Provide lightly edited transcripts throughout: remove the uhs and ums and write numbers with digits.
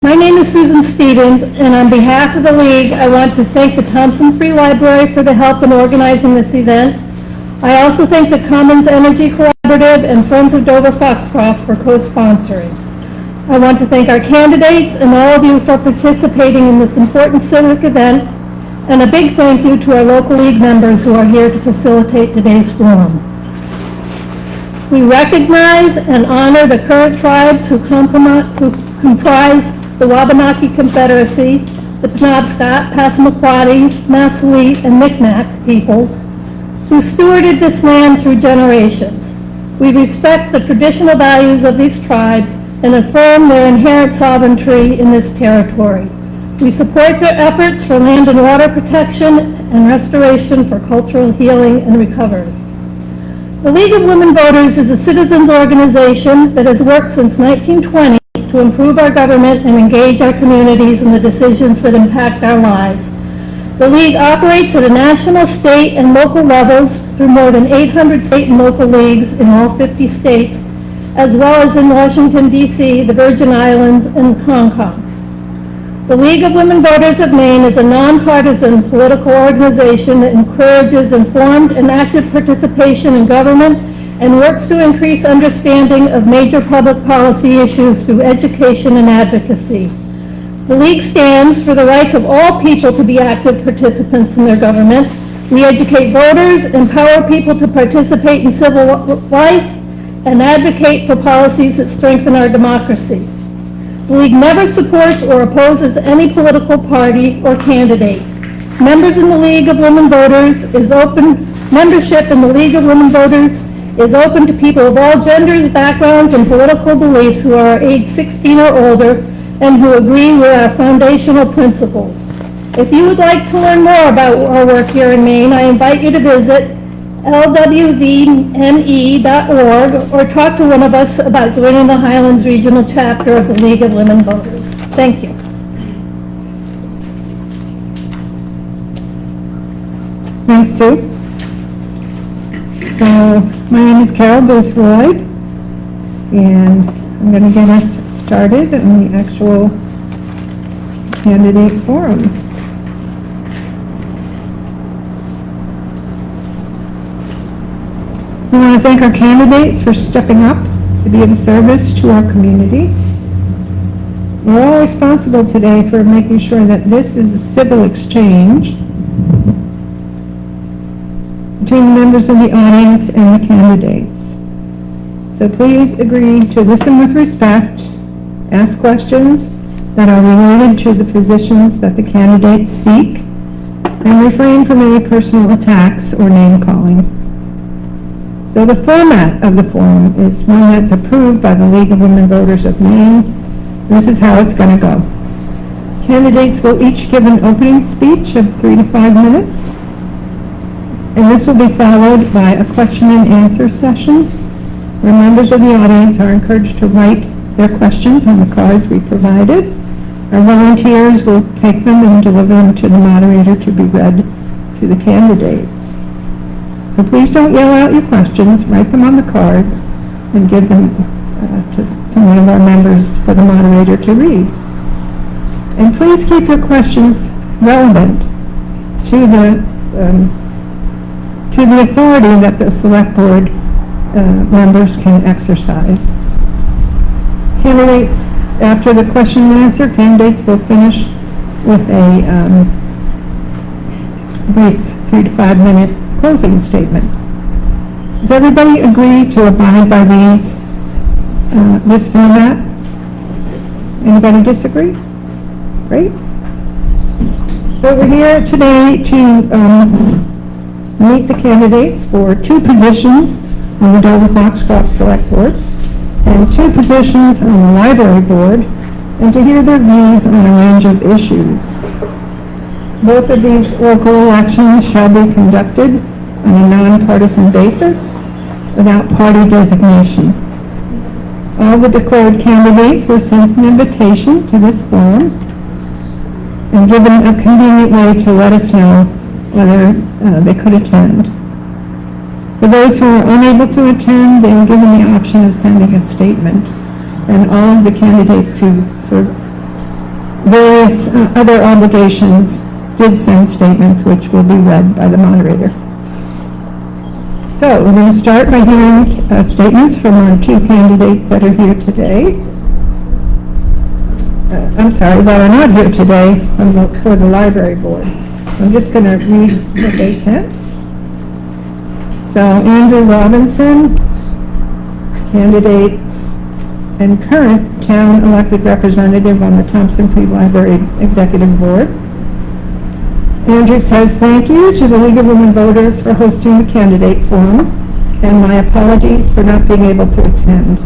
My name is Susan Stevens, and on behalf of the League, I want to thank the Thompson Free Library for the help in organizing this event. I also thank the Commons Energy Collaborative and Friends of Dover-Foxcroft for co-sponsoring. I want to thank our candidates and all of you for participating in this important civic event, and a big thank you to our local League members who are here to facilitate today's forum. We recognize and honor the current tribes who comprise the Wabanaki Confederacy, the Penobscot, Passamaquoddy, Massillese, and Micmac peoples who stewarded this land through generations. We respect the traditional values of these tribes and affirm their inherent sovereignty in this territory. We support their efforts for land and water protection and restoration for cultural healing and recovery. The League of Women Voters is a citizens organization that has worked since 1920 to improve our government and engage our communities in the decisions that impact our lives. The League operates at a national, state, and local levels through more than 800 state and local leagues in all 50 states, as well as in Washington, D.C., the Virgin Islands, and Hong Kong. The League of Women Voters of Maine is a nonpartisan political organization that encourages informed and active participation in government and works to increase understanding of major public policy issues through education and advocacy. The League stands for the rights of all people to be active participants in their government. We educate voters, empower people to participate in civil life, and advocate for policies that strengthen our democracy. The League never supports or opposes any political party or candidate. Membership in the League of Women Voters is open to people of all genders, backgrounds, and political beliefs who are age 16 or older and who agree with our foundational principles. If you would like to learn more about our work here in Maine, I invite you to visit lwvme.org or talk to one of us about joining the Highlands Regional Chapter of the League of Women Voters. Thank you. Thanks, Sue. So, my name is Carol Boothroyd, and I'm going to get us started on the actual candidate forum. We want to thank our candidates for stepping up to be of service to our community. We're all responsible today for making sure that this is a civil exchange between the members of the audience and the candidates. So please agree to listen with respect, ask questions that are related to the positions that the candidates seek, and refrain from any personal attacks or name-calling. So the format of the forum is one that's approved by the League of Women Voters of Maine. This is how it's going to go. Candidates will each give an opening speech of 3 to 5 minutes. And this will be followed by a question and answer session where members of the audience are encouraged to write their questions on the cards we provided. Our volunteers will take them and deliver them to the moderator to be read to the candidates. So please don't yell out your questions, write them on the cards and give them to one of our members for the moderator to read. And please keep your questions relevant to the authority that the select board members can exercise. Candidates, after the question and answer, candidates will finish with a brief 3 to 5 minute closing statement. Does everybody agree to abide by this format? Anybody disagree? Great. So we're here today to meet the candidates for 2 positions on the Dover-Foxcroft Select Board and 2 positions on the Library Board, and to hear their views on a range of issues. Both of these local elections shall be conducted on a nonpartisan basis without party designation. All the declared candidates were sent an invitation to this forum and given a convenient way to let us know whether they could attend. For those who are unable to attend, they were given the option of sending a statement, and all of the candidates who, for various other obligations, did send statements which will be read by the moderator. So we're going to start by hearing statements from our two candidates that are here today. I'm sorry, that are not here today for the library board. I'm just going to read what they sent. So Andrew Robinson, candidate and current town elected representative on the Thompson Free Library Executive Board. Andrew says, thank you to the League of Women Voters for hosting the candidate forum, and my apologies for not being able to attend.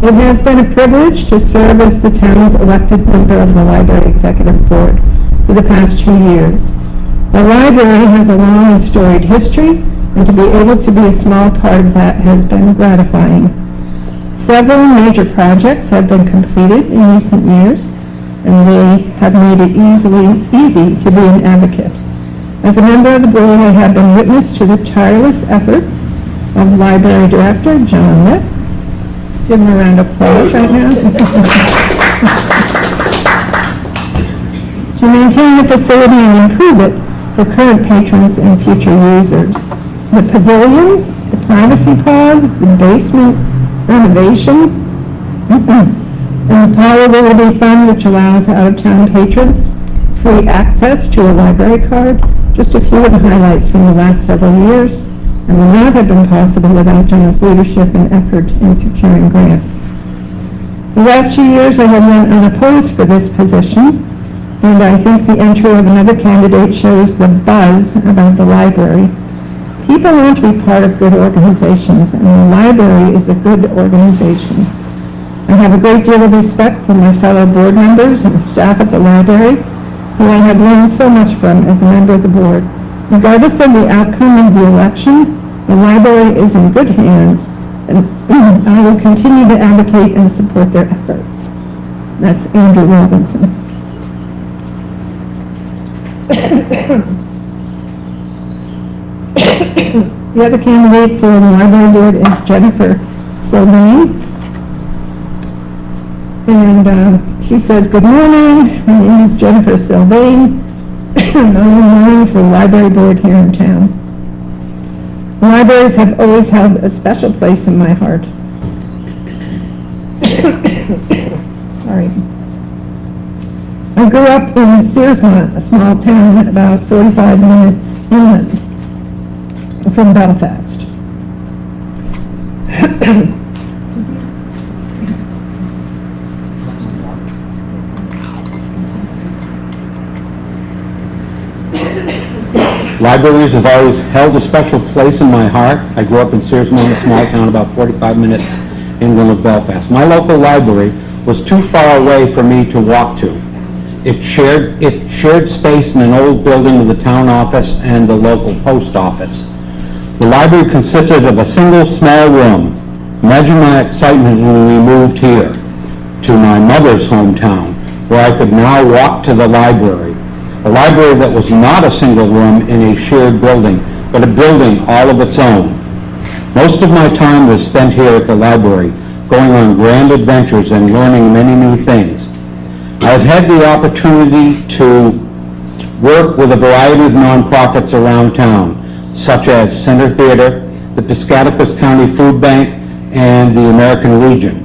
It has been a privilege to serve as the town's elected member of the Library Executive Board for the past 2 years. The library has a long and storied history, and to be able to be a small part of that has been gratifying. Several major projects have been completed in recent years, and they have made it easy to be an advocate. As a member of the board, I have been witness to the tireless efforts of Library Director John Lipp. Give him a round of applause right now. To maintain the facility and improve it for current patrons and future users. The pavilion, the privacy pods, the basement renovation, and the Power Willoughby Fund, which allows out-of-town patrons free access to a library card. Just a few of the highlights from the last several years, and would not have been possible without John's leadership and effort in securing grants. The last 2 years I have been unopposed for this position, and I think the entry of another candidate shows the buzz about the library. People want to be part of good organizations, and the library is a good organization. I have a great deal of respect for my fellow board members and the staff at the library, who I have learned so much from as a member of the board. Regardless of the outcome of the election, the library is in good hands, and I will continue to advocate and support their efforts. That's Andrew Robinson. The other candidate for the library board is Jennifer Sylvain. And she says, good morning, my name is Jennifer Sylvain. I'm running for the library board here in town. The libraries have always held a special place in my heart. Sorry. I grew up in Searsmont, a small town about 45 minutes inland from Belfast. Libraries have always held a special place in my heart. I grew up in Searsmont, a small town about 45 minutes inland of Belfast. My local library was too far away for me to walk to. It shared space in an old building with the town office and the local post office. The library consisted of a single small room. Imagine my excitement when we moved here to my mother's hometown, where I could now walk to the library. A library that was not a single room in a shared building, but a building all of its own. Most of my time was spent here at the library, going on grand adventures and learning many new things. I've had the opportunity to work with a variety of nonprofits around town, such as Center Theater, the Piscataquis County Food Bank, and the American Legion.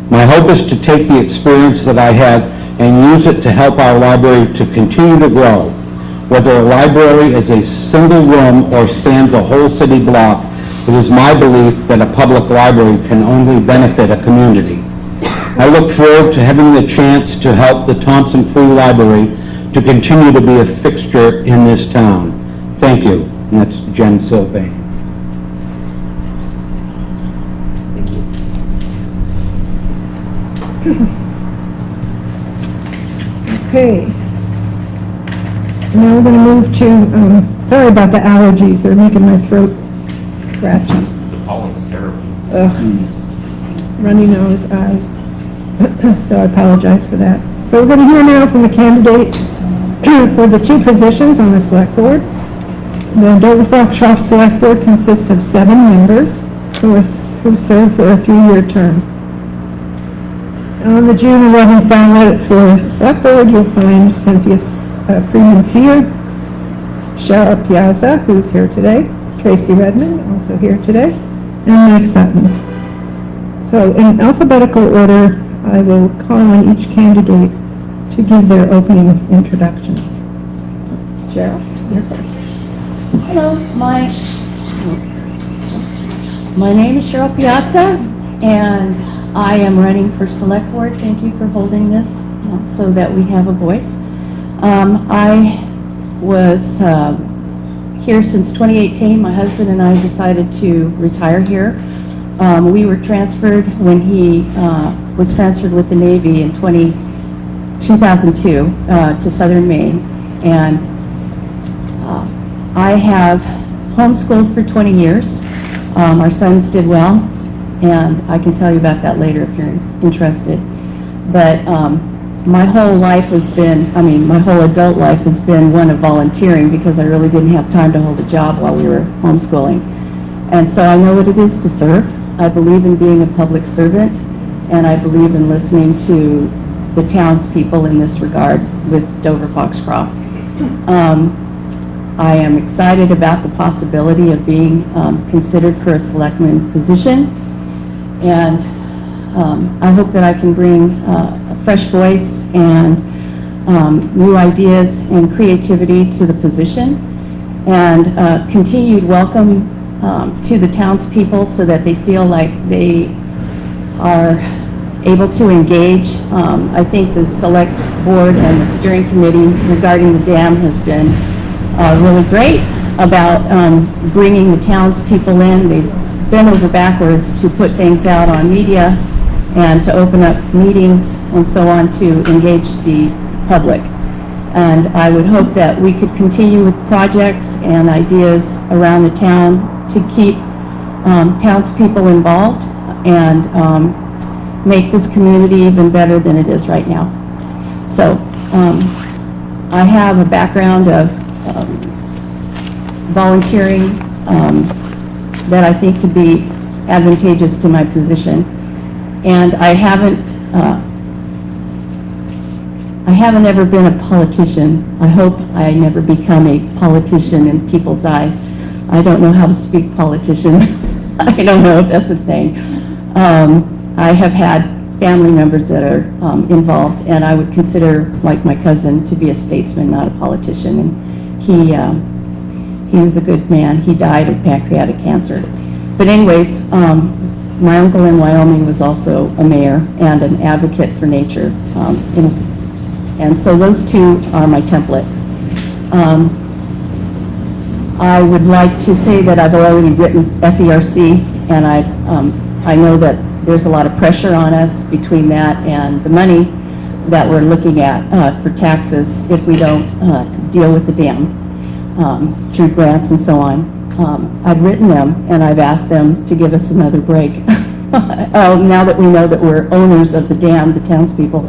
My hope is to take the experience that I have and use it to help our library to continue to grow. Whether a library is a single room or spans a whole city block, it is my belief that a public library can only benefit a community. I look forward to having the chance to help the Thompson Free Library to continue to be a fixture in this town. Thank you. And that's Jen Sylvain. Thank you. Okay. Now we're going to move to, sorry about the allergies, they're making my throat scratchy. The pollen's terrible. Ugh. Runny nose, eyes. So I apologize for that. So we're going to hear now from the candidates for the two positions on the select board. The Dover-Foxcroft Select Board consists of 7 members who serve for a 3-year term. On the June 11th ballot for Select Board, you'll find Cynthia Freeman Seer, Cheryl Piazza, who's here today, Tracy Redmond, also here today, and Mike Sutton. So in alphabetical order, I will call on each candidate to give their opening introductions. Cheryl, you're first. Hello, my name is Cheryl Piazza, and I am running for Select Board. Thank you for holding this so that we have a voice. I was here since 2018. My husband and I decided to retire here. We were transferred when he was transferred with the Navy in 2002 to Southern Maine, and I have homeschooled for 20 years. Our sons did well, and I can tell you about that later if you're interested. But my whole life has been, my whole adult life has been one of volunteering because I really didn't have time to hold a job while we were homeschooling. And so I know what it is to serve. I believe in being a public servant, and I believe in listening to the townspeople in this regard with Dover-Foxcroft. I am excited about the possibility of being considered for a selectman position, and I hope that I can bring a fresh voice and new ideas and creativity to the position, and continued welcome to the townspeople so that they feel like they are able to engage. I think the select board and the steering committee regarding the dam has been really great about bringing the townspeople in. They've bent over backwards to put things out on media and to open up meetings and so on to engage the public. And I would hope that we could continue with projects and ideas around the town to keep townspeople involved and make this community even better than it is right now. So I have a background of volunteering that I think could be advantageous to my position. And I haven't ever been a politician. I hope I never become a politician in people's eyes. I don't know how to speak politician. I don't know if that's a thing. I have had family members that are involved, and I would consider, like my cousin, to be a statesman, not a politician. And he was a good man. He died of pancreatic cancer. But anyways, my uncle in Wyoming was also a mayor and an advocate for nature. And so those two are my template. I would like to say that I've already written FERC, and I know that there's a lot of pressure on us between that and the money that we're looking at for taxes if we don't deal with the dam through grants and so on. I've written them, and I've asked them to give us another break. Now that we know that we're owners of the dam, the townspeople.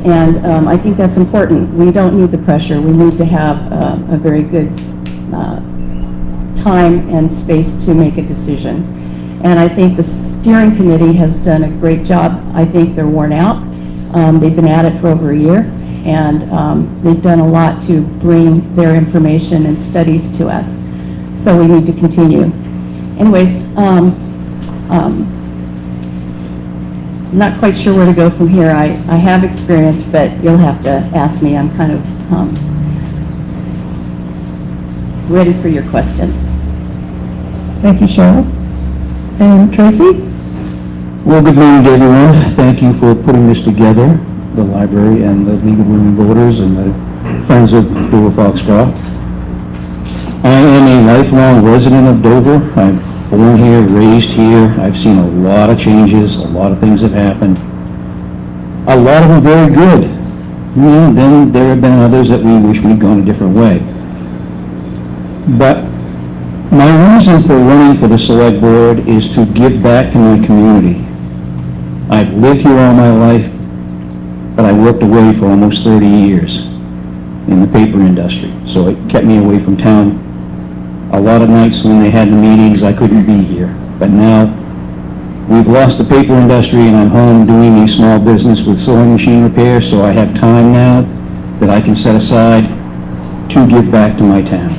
And I think that's important. We don't need the pressure. We need to have a very good time and space to make a decision. And I think the steering committee has done a great job. I think they're worn out. They've been at it for over a year, and they've done a lot to bring their information and studies to us. So we need to continue. Anyways, I'm not quite sure where to go from here. I have experience, but you'll have to ask me. I'm kind of ready for your questions. Thank you, Cheryl. And Tracy? Well, good morning to everyone. Thank you for putting this together, the library and the League of Women Voters and the Friends of Dover-Foxcroft. I am a lifelong resident of Dover. I'm born here, raised here. I've seen a lot of changes, a lot of things have happened. A lot of them very good. Then there have been others that we wish we'd gone a different way. But my reason for running for the select board is to give back to my community. I've lived here all my life, but I worked away for almost 30 years in the paper industry, so it kept me away from town. A lot of nights when they had the meetings, I couldn't be here, but now We've lost the paper industry, and I'm home doing a small business with sewing machine repair, so I have time now that I can set aside to give back to my town.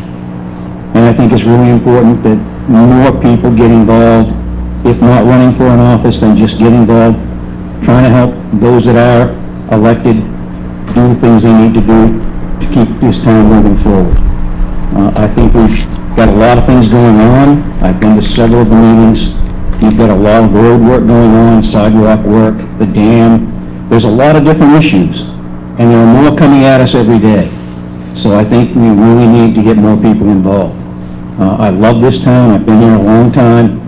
And I think it's really important that more people get involved, if not running for an office, then just get involved, trying to help those that are elected do the things they need to do to keep this town moving forward. I think we've got a lot of things going on. I've been to several of the meetings. We've got a lot of road work going on, sidewalk work, the dam. There's a lot of different issues, and there are more coming at us every day. So I think we really need to get more people involved. I love this town. I've been here a long time,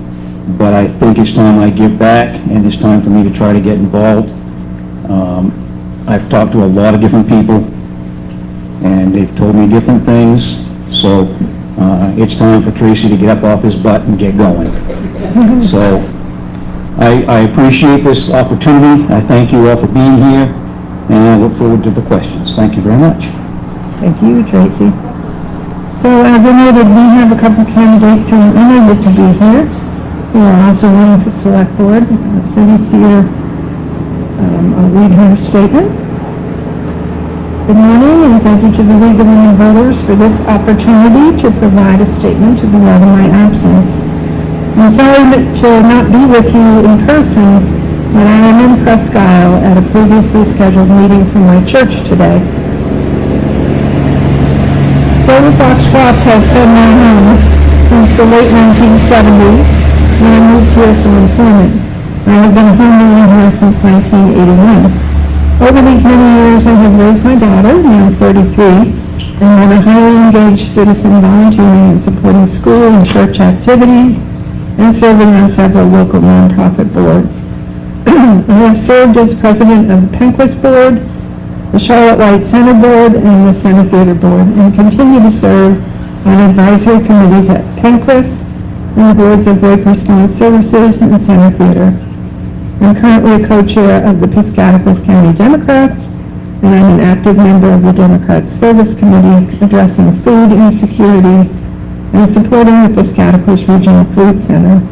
but I think it's time I give back, and it's time for me to try to get involved. I've talked to a lot of different people, and they've told me different things, so it's time for Tracy to get up off his butt and get going. So I appreciate this opportunity. I thank you all for being here, and I look forward to the questions. Thank you very much. Thank you, Tracy. So as I noted, we have a couple candidates who are unable to be here, who are also running for select board. Cindy Seer, I'll read her statement. Good morning, and thank you to the League of Women Voters for this opportunity to provide a statement to be read in my absence. I'm sorry to not be with you in person, but I am in Presque Isle at a previously scheduled meeting from my church today. Dover-Foxcroft has been my home since the late 1970s, when I moved here for employment. I have been homeowner here since 1981. Over these many years, I have raised my daughter, now 33, and I'm a highly engaged citizen volunteering and supporting school and church activities, and serving on several local nonprofit boards. I have served as president of the Penquist Board, the Charlotte White Center Board, and the Center Theater Board, and continue to serve on advisory committees at Penquist and the boards of Break Response Services and Center Theater. I'm currently a co-chair of the Piscataquis County Democrats, and I'm an active member of the Democrats Service Committee addressing food insecurity and supporting the Piscataquis Regional Food Center.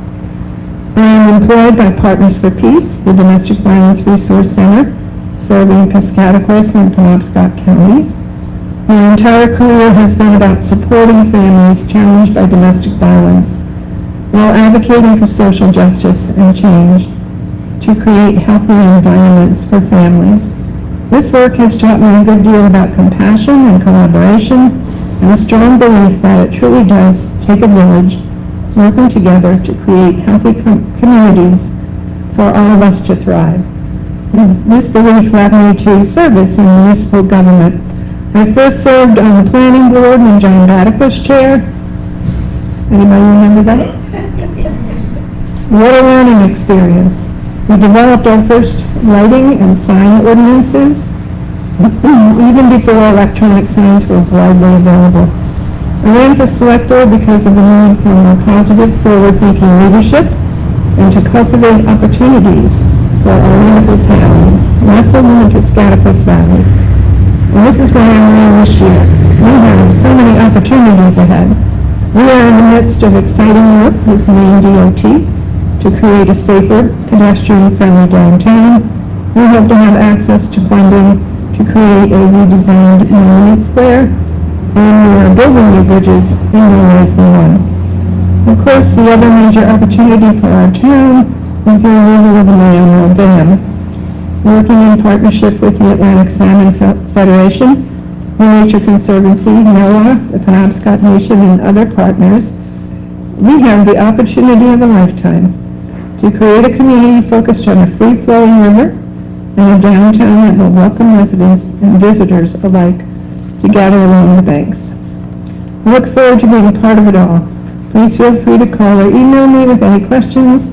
I am employed by Partners for Peace, the Domestic Violence Resource Center, serving Piscataquis and Penobscot counties. My entire career has been about supporting families challenged by domestic violence while advocating for social justice and change to create healthier environments for families. This work has taught me a good deal about compassion and collaboration, and a strong belief that it truly does take a village working together to create healthy communities for all of us to thrive. This belief led me to service in municipal government. I first served on the planning board when John Baddick was chair. Anybody remember that? What a learning experience. We developed our first lighting and sign ordinances, even before electronic signs were widely available. I ran for select board because of the need for more positive, forward-thinking leadership and to cultivate opportunities for our wonderful town, nestled in the Piscataquis Valley. And this is why I'm running this year. We have so many opportunities ahead. We are in the midst of exciting work with Maine DOT to create a safer, pedestrian-friendly downtown. We hope to have access to funding to create a redesigned Monument Square, and we are building new bridges in more ways than one. Of course, the other major opportunity for our town is the removal of the Mayoral Dam. Working in partnership with the Atlantic Salmon Federation, the Nature Conservancy, NOAA, the Penobscot Nation, and other partners, we have the opportunity of a lifetime to create a community focused on a free-flowing river and a downtown that will welcome residents and visitors alike to gather along the banks. I look forward to being part of it all. Please feel free to call or email me with any questions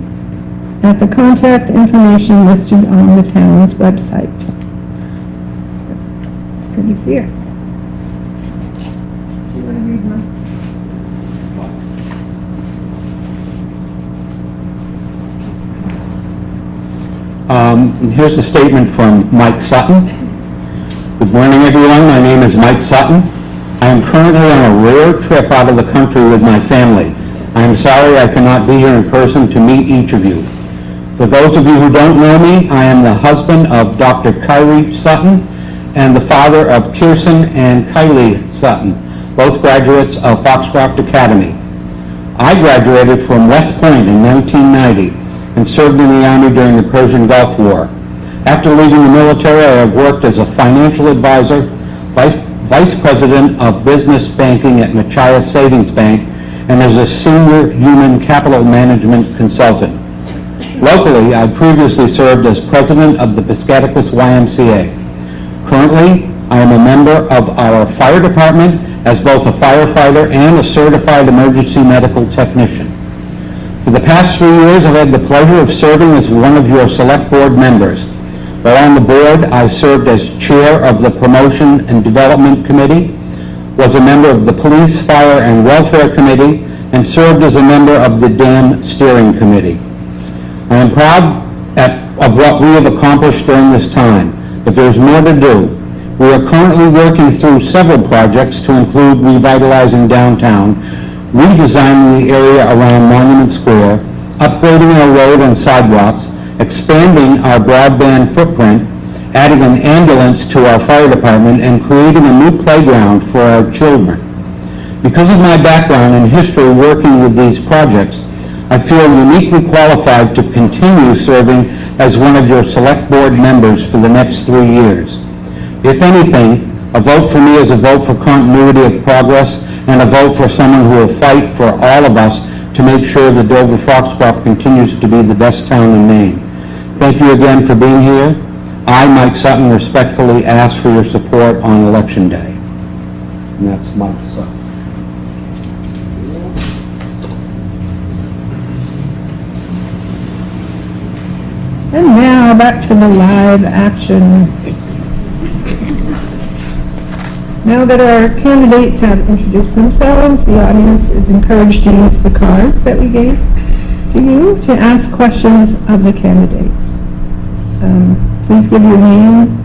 at the contact information listed on the town's website. Cindy Seer. Do you want to read mine? Here's a statement from Mike Sutton. Good morning, everyone. My name is Mike Sutton. I am currently on a rare trip out of the country with my family. I am sorry I cannot be here in person to meet each of you. For those of you who don't know me, I am the husband of Dr. Kyrie Sutton and the father of Kirsten and Kylie Sutton, both graduates of Foxcroft Academy. I graduated from West Point in 1990 and served in the Army during the Persian Gulf War. After leaving the military, I have worked as a financial advisor, vice president of business banking at Machias Savings Bank, and as a senior human capital management consultant. Locally, I previously served as president of the Piscataquis YMCA. Currently, I am a member of our fire department as both a firefighter and a certified emergency medical technician. For the past 3 years, I've had the pleasure of serving as one of your select board members. While on the board, I served as chair of the Promotion and Development Committee, was a member of the Police, Fire, and Welfare Committee, and served as a member of the Dam Steering Committee. I am proud of what we have accomplished during this time, but there is more to do. We are currently working through several projects to include revitalizing downtown, redesigning the area around Monument Square, upgrading our road and sidewalks, expanding our broadband footprint, adding an ambulance to our fire department, and creating a new playground for our children. Because of my background and history working with these projects, I feel uniquely qualified to continue serving as one of your select board members for the next 3 years. If anything, a vote for me is a vote for continuity of progress and a vote for someone who will fight for all of us to make sure that Dover-Foxcroft continues to be the best town in Maine. Thank you again for being here. I, Mike Sutton, respectfully ask for your support on Election Day. And that's Mike Sutton. And now back to the live action. Now that our candidates have introduced themselves, the audience is encouraged to use the cards that we gave to you to ask questions of the candidates. Please give your name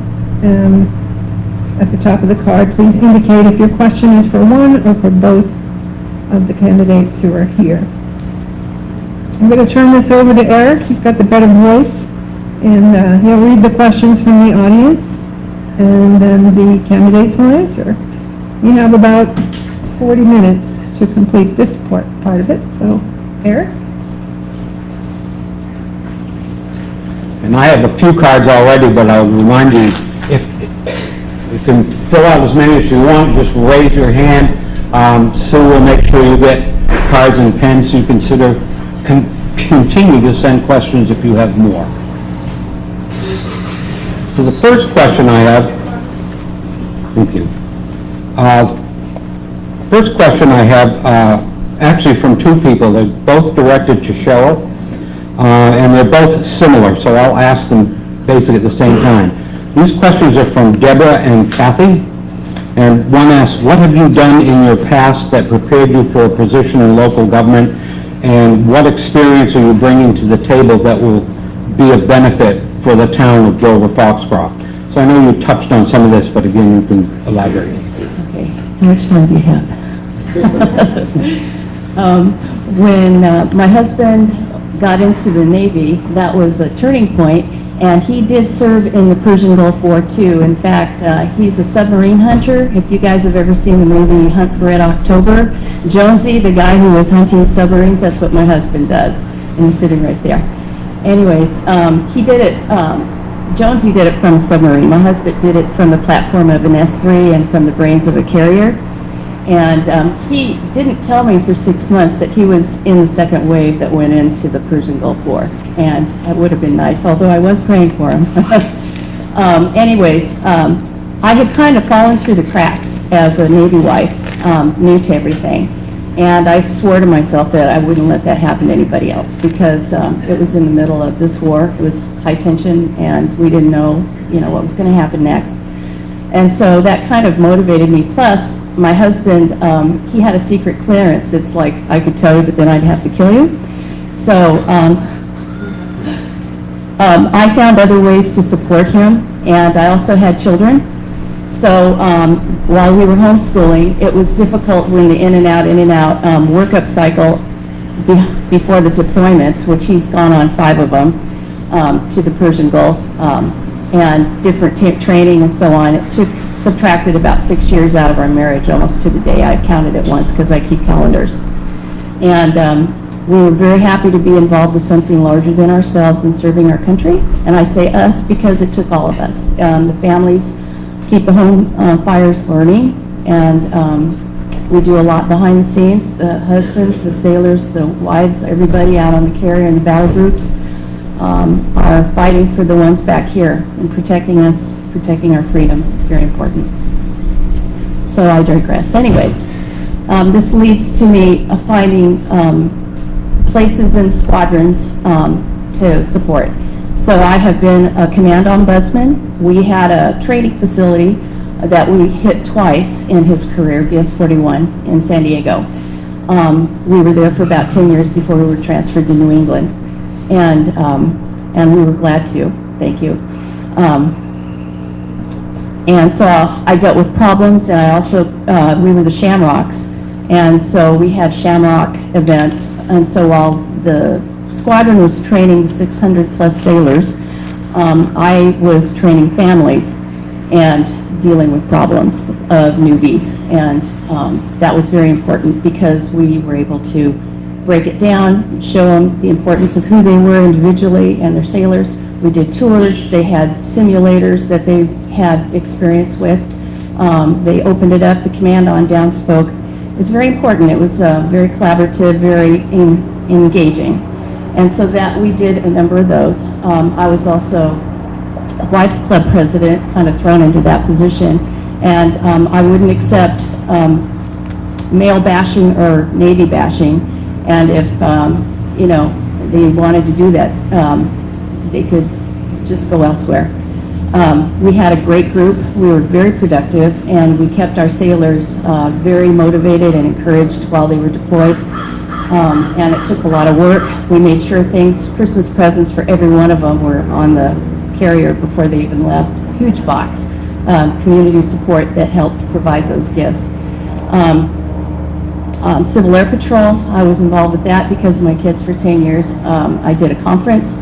at the top of the card. Please indicate if your question is for one or for both of the candidates who are here. I'm going to turn this over to Eric. He's got the better voice, and he'll read the questions from the audience, and then the candidates will answer. You have about 40 minutes to complete this part of it. So, Eric? And I have a few cards already, but I'll remind you, if you can fill out as many as you want, just raise your hand. Sue will make sure you get cards and pens so you continue to send questions if you have more. So the first question I have, thank you. First question I have, actually from two people. They're both directed to Cheryl, and they're both similar, so I'll ask them basically at the same time. These questions are from Deborah and Kathy, and one asks, what have you done in your past that prepared you for a position in local government, and what experience are you bringing to the table that will be of benefit for the town of Dover-Foxcroft? So I know you touched on some of this, but again, you can elaborate. Okay, how much time do you have? When my husband got into the Navy, that was a turning point, and he did serve in the Persian Gulf War too. In fact, he's a submarine hunter. If you guys have ever seen the movie Hunt for Red October, Jonesy, the guy who was hunting submarines, that's what my husband does, and he's sitting right there. Anyways, he did it, Jonesy did it from a submarine. My husband did it from the platform of an S-3 and from the brains of a carrier. And he didn't tell me for 6 months that he was in the second wave that went into the Persian Gulf War. And that would have been nice, although I was praying for him. Anyways, I had kind of fallen through the cracks as a Navy wife, new to everything. And I swore to myself that I wouldn't let that happen to anybody else, because it was in the middle of this war. It was high tension, and we didn't know, what was going to happen next. And so that kind of motivated me. Plus, my husband, he had a secret clearance. It's like, I could tell you, but then I'd have to kill you. So I found other ways to support him, and I also had children. So while we were homeschooling, it was difficult when the in and out workup cycle before the deployments, which he's gone on 5 of them. to the Persian Gulf, and different training and so on. It subtracted about 6 years out of our marriage, almost to the day. I counted it once because I keep calendars. And we were very happy to be involved with something larger than ourselves in serving our country. And I say us because it took all of us. The families keep the home fires burning, and we do a lot behind the scenes. The husbands, the sailors, the wives, everybody out on the carrier and the battle groups are fighting for the ones back here and protecting us, protecting our freedoms. It's very important. So I digress. Anyways, this leads to me finding places in squadrons to support. So I have been a command ombudsman. We had a training facility that we hit twice in his career, BS-41 in San Diego. We were there for about 10 years before we were transferred to New England, and we were glad to. Thank you. And so I dealt with problems, and I also, we were the Shamrocks, and so we had Shamrock events, and so while the squadron was training 600 plus sailors, I was training families and dealing with problems of newbies, and that was very important because we were able to break it down, show them the importance of who they were individually and their sailors. We did tours. They had simulators that they had experience with. They opened it up. The command on down spoke. It was very important. It was very collaborative, very engaging. And so that we did a number of those. I was also Wives Club president, kind of thrown into that position, and I wouldn't accept male bashing or Navy bashing, and if you know, they wanted to do that, they could just go elsewhere. We had a great group. We were very productive, and we kept our sailors very motivated and encouraged while they were deployed. And it took a lot of work. We made sure things, Christmas presents for every one of them were on the carrier before they even left. Huge box. Community support that helped provide those gifts. Civil Air Patrol, I was involved with that because of my kids for 10 years. I did a conference,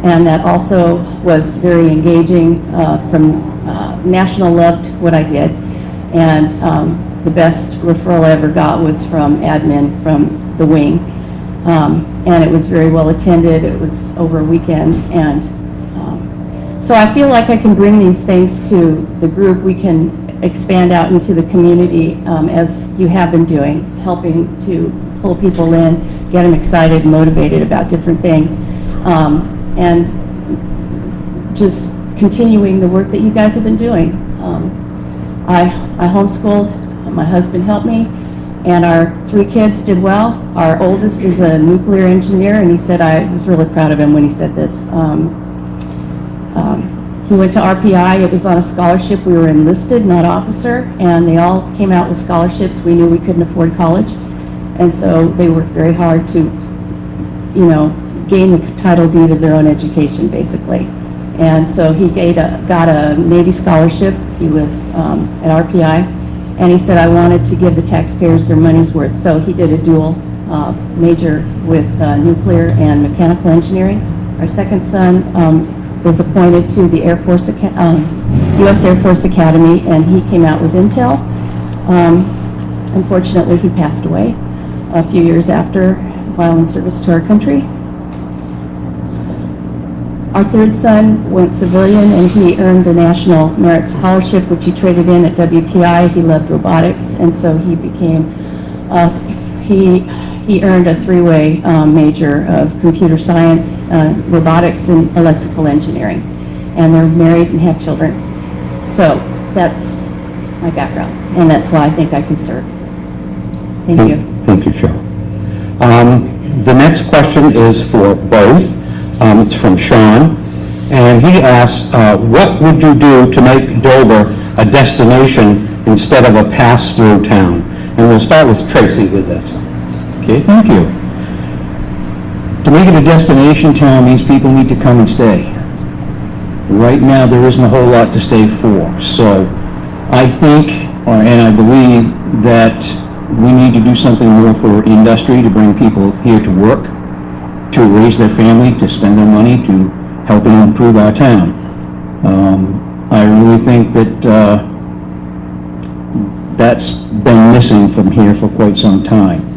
and that also was very engaging. National loved what I did, and the best referral I ever got was from admin from the wing, and it was very well attended. It was over a weekend, and so I feel like I can bring these things to the group. We can expand out into the community as you have been doing, helping to pull people in, get them excited and motivated about different things, and just continuing the work that you guys have been doing. I homeschooled. My husband helped me, and our 3 kids did well. Our oldest is a nuclear engineer, and he said, I was really proud of him when he said this. He went to RPI. It was on a scholarship. We were enlisted, not officer, and they all came out with scholarships. We knew we couldn't afford college, and so they worked very hard to, you know, gain the title deed of their own education, basically. And so he got a Navy scholarship. He was at RPI, and he said, I wanted to give the taxpayers their money's worth. So he did a dual major with nuclear and mechanical engineering. Our second son was appointed to the U.S. Air Force Academy, and he came out with Intel. Unfortunately, he passed away a few years after while in service to our country. Our third son went civilian, and he earned the National Merit Scholarship, which he traded in at WPI. He loved robotics, and so he became, he earned a 3-way major of computer science, robotics, and electrical engineering. And they're married and have children. So that's my background, and that's why I think I can serve. Thank you. Thank you, Cheryl. The next question is for both. It's from Sean, and he asks, what would you do to make Dover a destination instead of a pass-through town? And we'll start with Tracy with this. Okay, thank you. To make it a destination town means people need to come and stay. Right now, there isn't a whole lot to stay for. So I think, and I believe that we need to do something more for industry to bring people here to work, to raise their family, to spend their money, to helping improve our town. I really think that that's been missing from here for quite some time.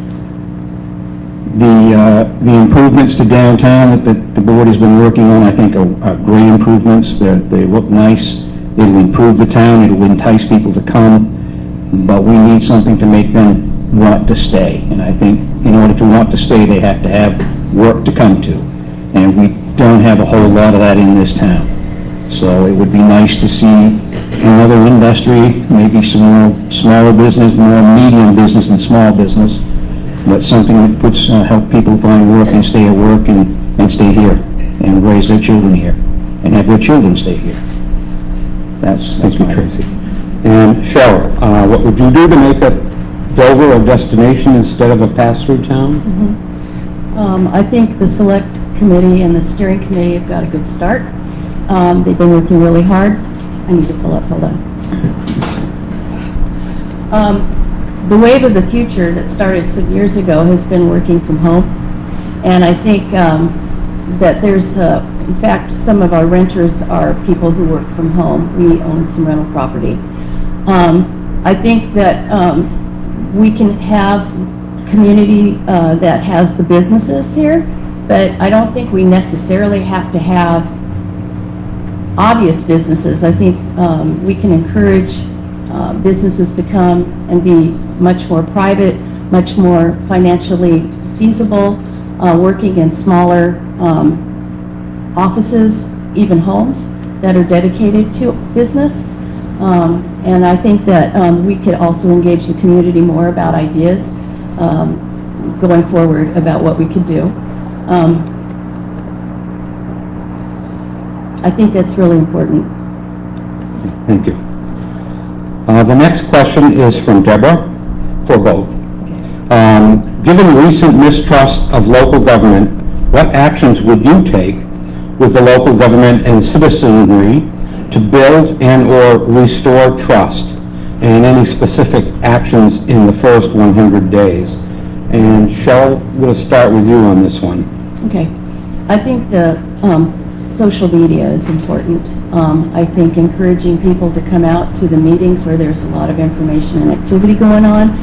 The improvements to downtown that the board has been working on, I think, are great improvements. They look nice. It'll improve the town. It'll entice people to come. But we need something to make them want to stay. And I think in order to want to stay, they have to have work to come to. And we don't have a whole lot of that in this town. So it would be nice to see another industry, maybe some more smaller business, more medium business and small business, but something that puts, help people find work and stay at work and stay here and raise their children here and have their children stay here. That's Thank you, my- Tracy. And Cheryl, what would you do to make Dover a destination instead of a pass-through town? I think the select committee and the steering committee have got a good start. They've been working really hard. I need to pull up, hold on. The wave of the future that started some years ago has been working from home. And I think that there's, in fact, some of our renters are people who work from home. We own some rental property. I think that we can have community that has the businesses here, but I don't think we necessarily have to have obvious businesses. I think we can encourage businesses to come and be much more private, much more financially feasible, working in smaller offices, even homes that are dedicated to business. And I think that we could also engage the community more about ideas going forward about what we could do. I think that's really important. Thank you. The next question is from Deborah, for both. Given recent mistrust of local government, what actions would you take with the local government and citizenry to build and/or restore trust, and any specific actions in the first 100 days? And Cheryl, we'll start with you on this one. Okay. I think the social media is important. I think encouraging people to come out to the meetings where there's a lot of information and activity going on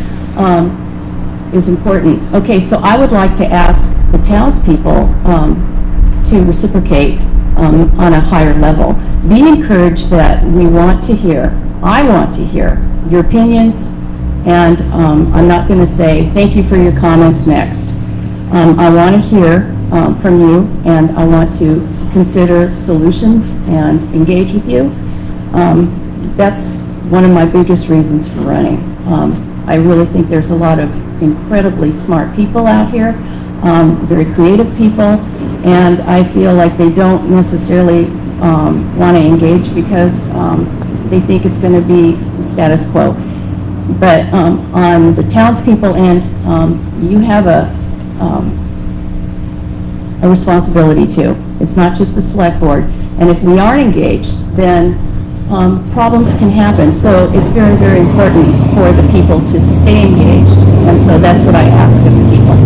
is important. Okay, so I would like to ask the townspeople to reciprocate on a higher level. Be encouraged that we want to hear, I want to hear your opinions, and I'm not going to say, thank you for your comments, next. I want to hear from you, and I want to consider solutions and engage with you. That's one of my biggest reasons for running. I really think there's a lot of incredibly smart people out here, very creative people, and I feel like they don't necessarily want to engage because they think it's going to be status quo. But on the townspeople end, you have a responsibility too. It's not just the select board. And if we aren't engaged, then problems can happen. So it's very, very important for the people to stay engaged. And so that's what I ask of the people.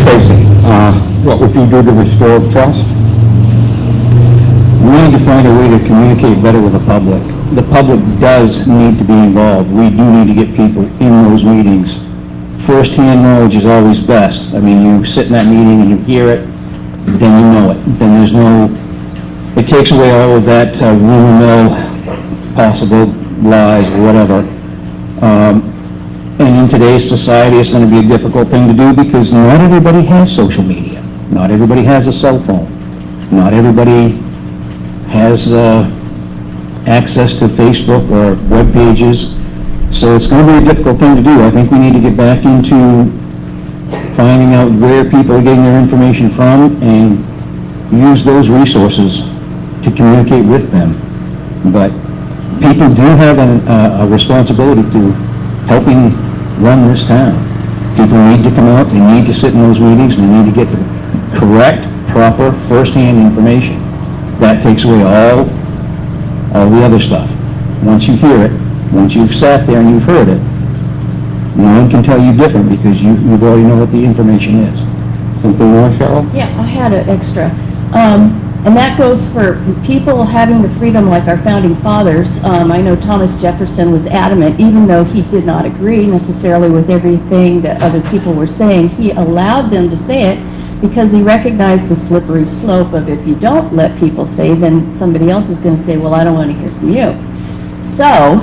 Tracy, what would you do to restore trust? We need to find a way to communicate better with the public. The public does need to be involved. We do need to get people in those meetings. First-hand knowledge is always best. I mean, you sit in that meeting and you hear it, then you know it. Then there's no, it takes away all of that rumor mill, possible lies or whatever. And in today's society, it's going to be a difficult thing to do because not everybody has social media. Not everybody has a cell phone. Not everybody has access to Facebook or web pages. So it's going to be a difficult thing to do. I think we need to get back into finding out where people are getting their information from and use those resources to communicate with them. But people do have a responsibility to helping run this town. People need to come out, they need to sit in those meetings, and they need to get the correct, proper, first-hand information. That takes away all the other stuff. Once you hear it, once you've sat there and you've heard it, no one can tell you different because you already know what the information is. Something more, Cheryl? Yeah, I had an extra. And that goes for people having the freedom like our founding fathers. I know Thomas Jefferson was adamant, even though he did not agree necessarily with everything that other people were saying, he allowed them to say it because he recognized the slippery slope of if you don't let people say, then somebody else is going to say, well, I don't want to hear from you. So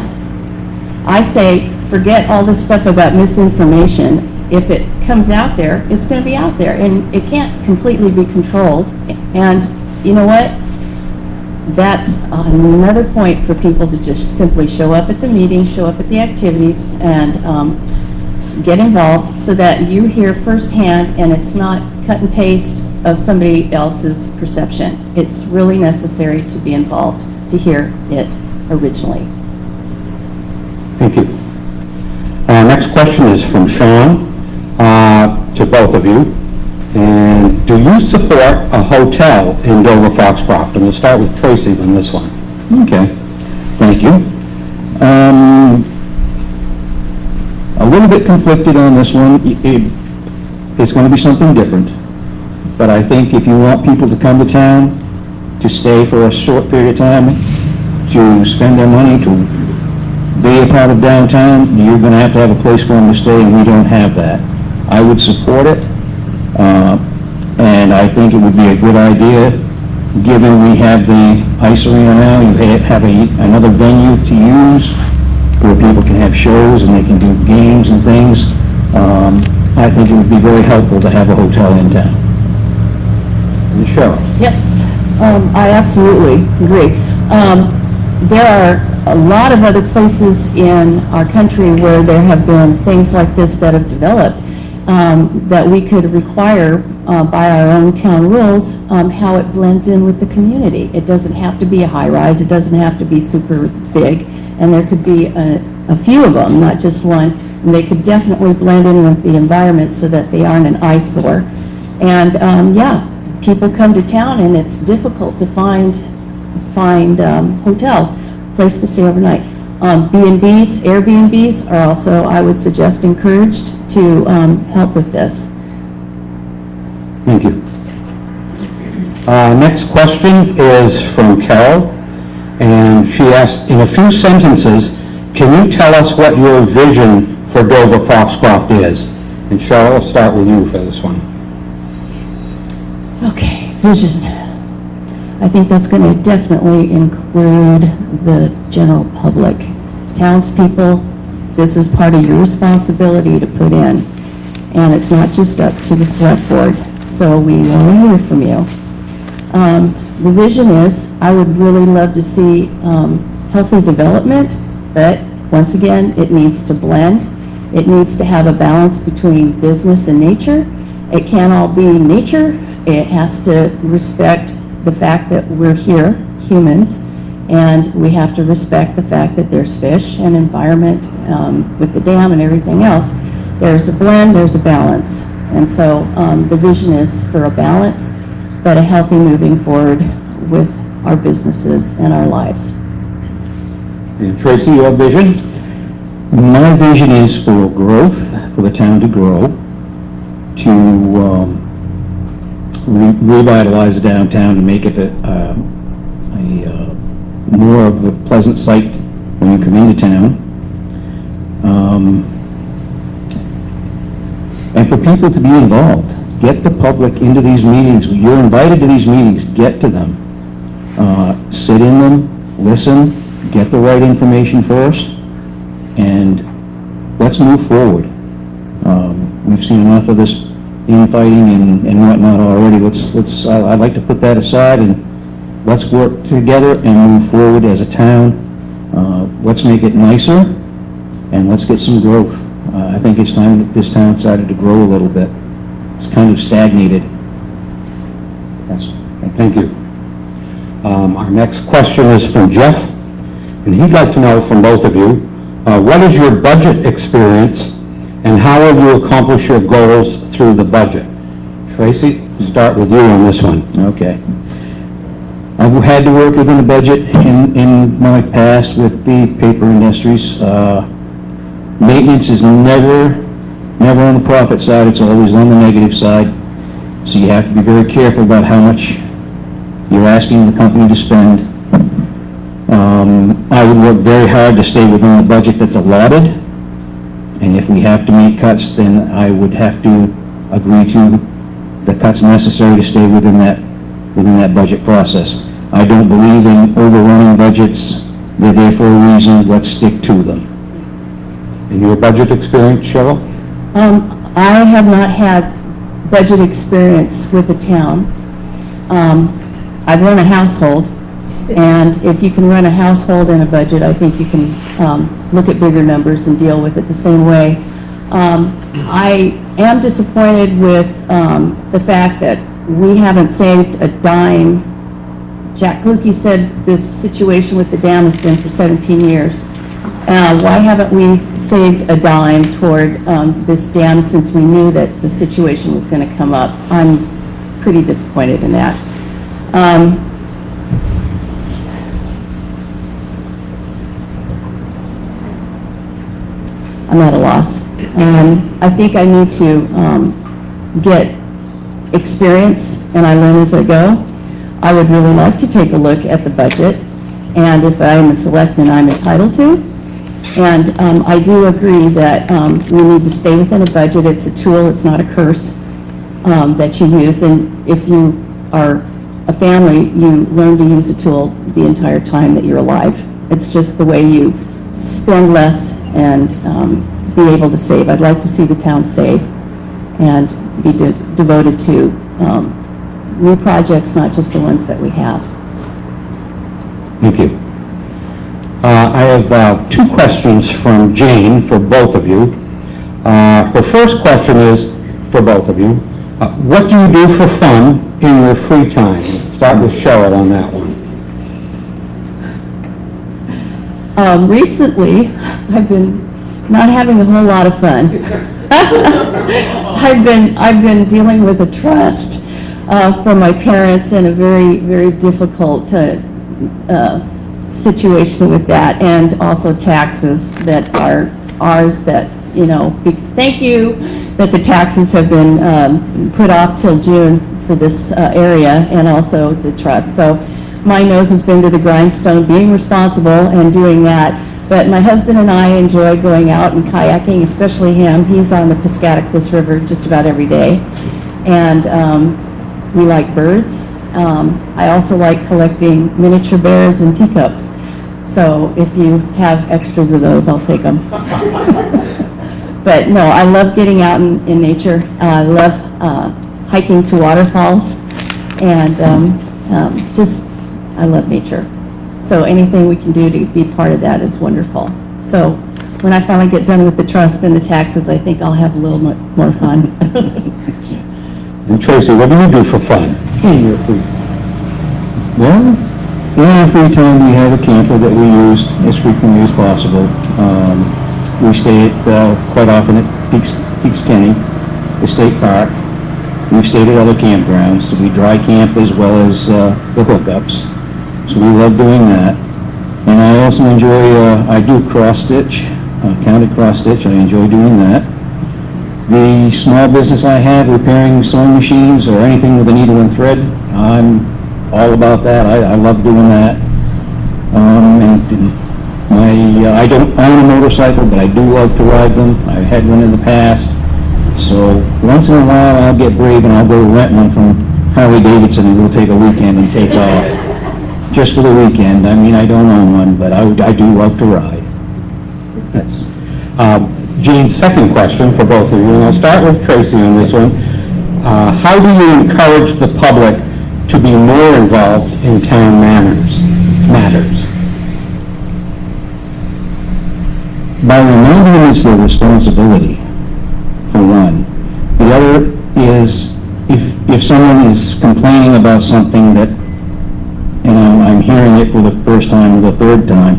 I say, forget all this stuff about misinformation. If it comes out there, it's going to be out there, and it can't completely be controlled. And you know what? That's another point for people to just simply show up at the meeting, show up at the activities, and get involved so that you hear firsthand, and it's not cut and paste of somebody else's perception. It's really necessary to be involved to hear it originally. Thank you. Next question is from Sean, to both of you. And do you support a hotel in Dover-Foxcroft? And we'll start with Tracy on this one. Okay, thank you. A little bit conflicted on this one. It's going to be something different. But I think if you want people to come to town, to stay for a short period of time, to spend their money, to be a part of downtown, you're going to have a place for them to stay, and we don't have that. I would support it. And I think it would be a good idea, given we have the ice arena now, you have another venue to use where people can have shows and they can do games and things. I think it would be very helpful to have a hotel in town. And Cheryl? Yes, I absolutely agree. There are a lot of other places in our country where there have been things like this that have developed that we could require by our own town rules how it blends in with the community. It doesn't have to be a high-rise, it doesn't have to be super big, and there could be a few of them, not just one, and they could definitely blend in with the environment so that they aren't an eyesore. And yeah, people come to town and it's difficult to find hotels, place to stay overnight. B&Bs, Airbnbs are also, I would suggest, encouraged to help with this. Thank you. Next question is from Carol, and she asked, in a few sentences, can you tell us what your vision for Dover-Foxcroft is? And Cheryl, I'll start with you for this one. Okay, vision. I think that's going to definitely include the general public. Townspeople, this is part of your responsibility to put in, and it's not just up to the select board, so we want to hear from you. The vision is, I would really love to see healthy development, but once again, it needs to blend. It needs to have a balance between business and nature. It can't all be nature. It has to respect the fact that we're here, humans, and we have to respect the fact that there's fish and environment with the dam and everything else. There's a blend, there's a balance. And so the vision is for a balance, but a healthy moving forward with our businesses and our lives. And Tracy, your vision? My vision is for growth, for the town to grow, to revitalize the downtown and make it a more of a pleasant sight when you come into town. And for people to be involved. Get the public into these meetings. You're invited to these meetings, get to them. Sit in them, listen, get the right information first, and let's move forward. We've seen enough of this infighting and whatnot already. I'd like to put that aside and let's work together and move forward as a town. Let's make it nicer and let's get some growth. I think it's time that this town started to grow a little bit. It's kind of stagnated. Thank you. Our next question is from Jeff, and he'd like to know from both of you, what is your budget experience and how will you accomplish your goals through the budget? Tracy, start with you on this one. Okay. I've had to work within the budget in my past with the paper industries. Maintenance is never on the profit side, it's always on the negative side. So you have to be very careful about how much you're asking the company to spend. I would work very hard to stay within the budget that's allotted, and if we have to make cuts, then I would have to agree to the cuts necessary to stay within that budget process. I don't believe in overrunning budgets. They're there for a reason. Let's stick to them. In your budget experience, Cheryl? I have not had budget experience with the town. I've run a household, and if you can run a household and a budget, I think you can look at bigger numbers and deal with it the same way. I am disappointed with the fact that we haven't saved a dime. Jack Kluge said this situation with the dam has been for 17 years. Why haven't we saved a dime toward this dam since we knew that the situation was going to come up? I'm pretty disappointed in that. I'm at a loss. I think I need to get experience, and I learn as I go. I would really like to take a look at the budget, and if I'm a selectman, I'm entitled to. And I do agree that we need to stay within a budget. It's a tool, it's not a curse that you use. And if you are a family, you learn to use a tool the entire time that you're alive. It's just the way you spend less and be able to save. I'd like to see the town save and be devoted to new projects, not just the ones that we have. Thank you. I have two questions from Jane for both of you. Her first question is for both of you. What do you do for fun in your free time? Start with Cheryl on that one. Recently, I've been not having a whole lot of fun. I've been dealing with a trust for my parents and a very, very difficult situation with that, and also taxes that are ours that, thank you that the taxes have been put off till June for this area, and also the trust. So my nose has been to the grindstone being responsible and doing that. But my husband and I enjoy going out and kayaking, especially him. He's on the Piscataquis River just about every day. And we like birds. I also like collecting miniature bears and teacups. So if you have extras of those, I'll take them. But no, I love getting out in nature. I love hiking to waterfalls. And I love nature. So anything we can do to be part of that is wonderful. So when I finally get done with the trust and the taxes, I think I'll have a little more fun. And Tracy, what do you do for fun in your free time? Well, in our free time, we have a camper that we use as frequently as possible. We stay at, quite often at Peaks Kenny, the state park. We've stayed at other campgrounds. So we dry camp as well as the hookups. So we love doing that. And I also enjoy, I do cross-stitch, counted cross-stitch. I enjoy doing that. The small business I have, repairing sewing machines or anything with a needle and thread, I'm all about that. I love doing that. I don't own a motorcycle, but I do love to ride them. I've had one in the past. So once in a while, I'll get brave and I'll go rent one from Harley Davidson and we'll take a weekend and take off. Just for the weekend. I mean, I don't own one, but I do love to ride. That's Jane's second question for both of you, and I'll start with Tracy on this one. How do you encourage the public to be more involved in town matters? By reminding them it's their responsibility, for one. The other is, if someone is complaining about something that, I'm hearing it for the first time or the third time,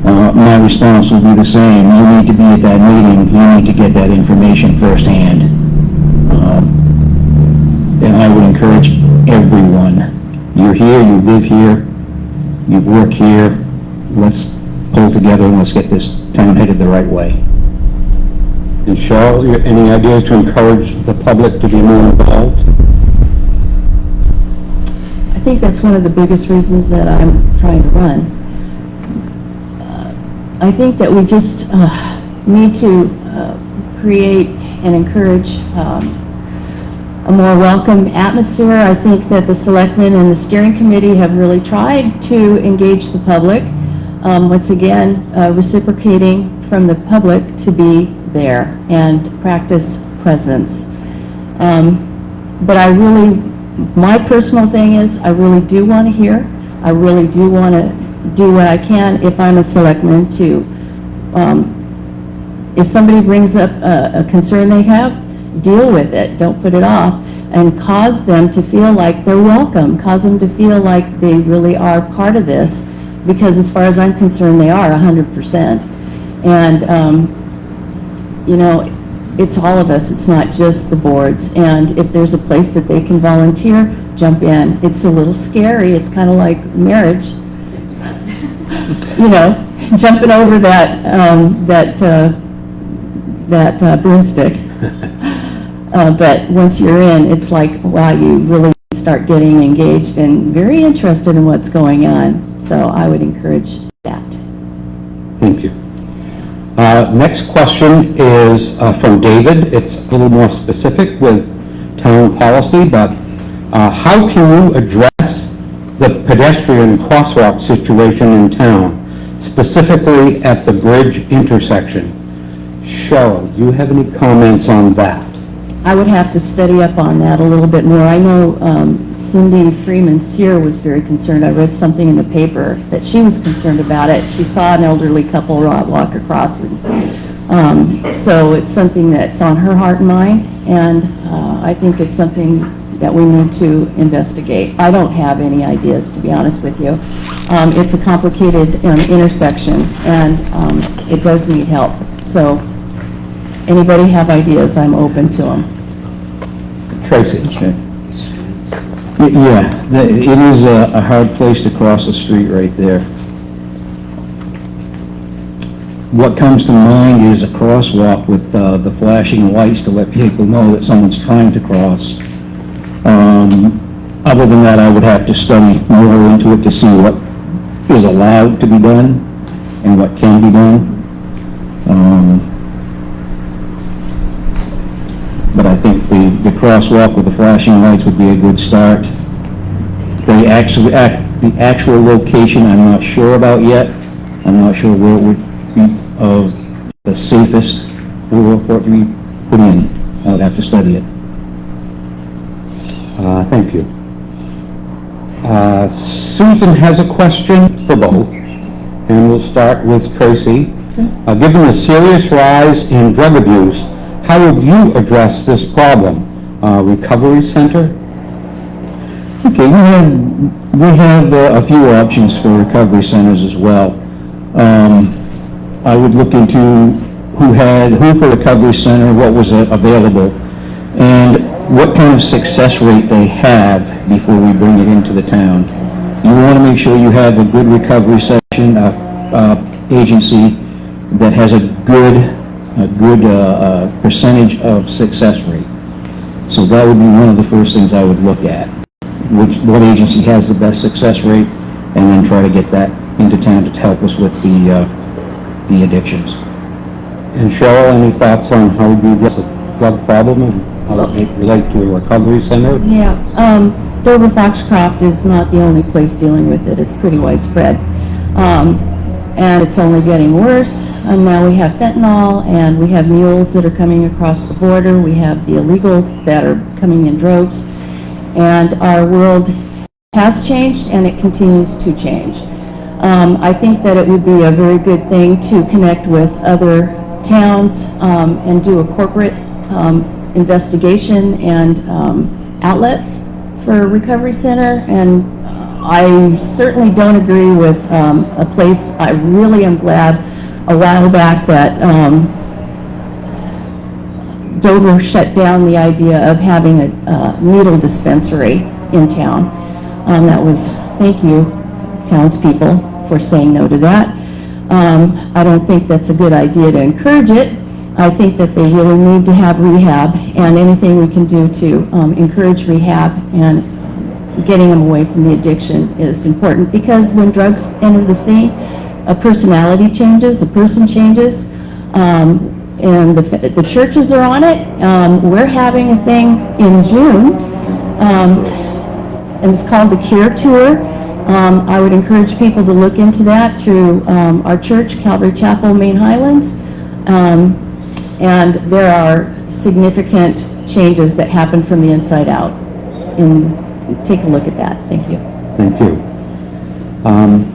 my response will be the same. You need to be at that meeting. You need to get that information firsthand. And I would encourage everyone. You're here, you live here, you work here. Let's pull together and let's get this town headed the right way. And Cheryl, any ideas to encourage the public to be more involved? think that's one of the biggest reasons that I'm trying to run. I think that we just need to create and encourage a more welcome atmosphere. I think that the selectmen and the steering committee have really tried to engage the public. Once again, reciprocating from the public to be there and practice presence. But I really, my personal thing is, I really do want to hear. I really do want to do what I can if I'm a selectman to, if somebody brings up a concern they have, deal with it, don't put it off, and cause them to feel like they're welcome, cause them to feel like they really are part of this, because as far as I'm concerned, they are 100%. And, you know, it's all of us, it's not just the boards, and if there's a place that they can volunteer, jump in. It's a little scary, it's kind of like marriage, you know, jumping over that broomstick. But once you're in, it's like, wow, you really start getting engaged and very interested in what's going on. So I would encourage that. Thank you. Next question is from David. It's a little more specific with town policy, but how can you address the pedestrian crosswalk situation in town, specifically at the bridge intersection? Cheryl, do you have any comments on that? I would have to study up on that a little bit more. I know Cindy Freeman Sear was very concerned. I read something in the paper that she was concerned about it. She saw an elderly couple walk across. So it's something that's on her heart and mind, and I think it's something that we need to investigate. I don't have any ideas, to be honest with you. It's a complicated intersection, and it does need help. So anybody have ideas, I'm open to them. Tracy? Yeah, it is a hard place to cross the street right there. What comes to mind is a crosswalk with the flashing lights to let people know that someone's trying to cross. Other than that, I would have to study more into it to see what is allowed to be done and what can be done. But I think the crosswalk with the flashing lights would be a good start. The actual location, I'm not sure about yet. I'm not sure where it would be the safest for it to be put in. I would have to study it. Thank you. Susan has a question for both, and we'll start with Tracy. Given the serious rise in drug abuse, how would you address this problem? Recovery center? Okay, we have a few options for recovery centers as well. I would look into who for recovery center, what was available, and what kind of success rate they have before we bring it into the town. You want to make sure you have a good recovery session, agency that has a good percentage of success rate. So that would be one of the first things I would look at. What agency has the best success rate, and then try to get that into town to help us with the addictions. And Cheryl, any thoughts on how we address the drug problem and how it may relate to a recovery center? Yeah, Dover-Foxcroft is not the only place dealing with it. It's pretty widespread. And it's only getting worse. And now we have fentanyl, and we have mules that are coming across the border. We have the illegals that are coming in droves. And our world has changed, and it continues to change. I think that it would be a very good thing to connect with other towns and do a corporate investigation and outlets for a recovery center. And I certainly don't agree with a place. I really am glad a while back that Dover shut down the idea of having a needle dispensary in town. That was, thank you, townspeople, for saying no to that. I don't think that's a good idea to encourage it. I think that they really need to have rehab, and anything we can do to encourage rehab and getting them away from the addiction is important, because when drugs enter the scene, a personality changes, a person changes, and the churches are on it. We're having a thing in June, and it's called the Cure Tour. I would encourage people to look into that through our church, Calvary Chapel, Main Highlands. And there are significant changes that happen from the inside out. And take a look at that. Thank you. Thank you.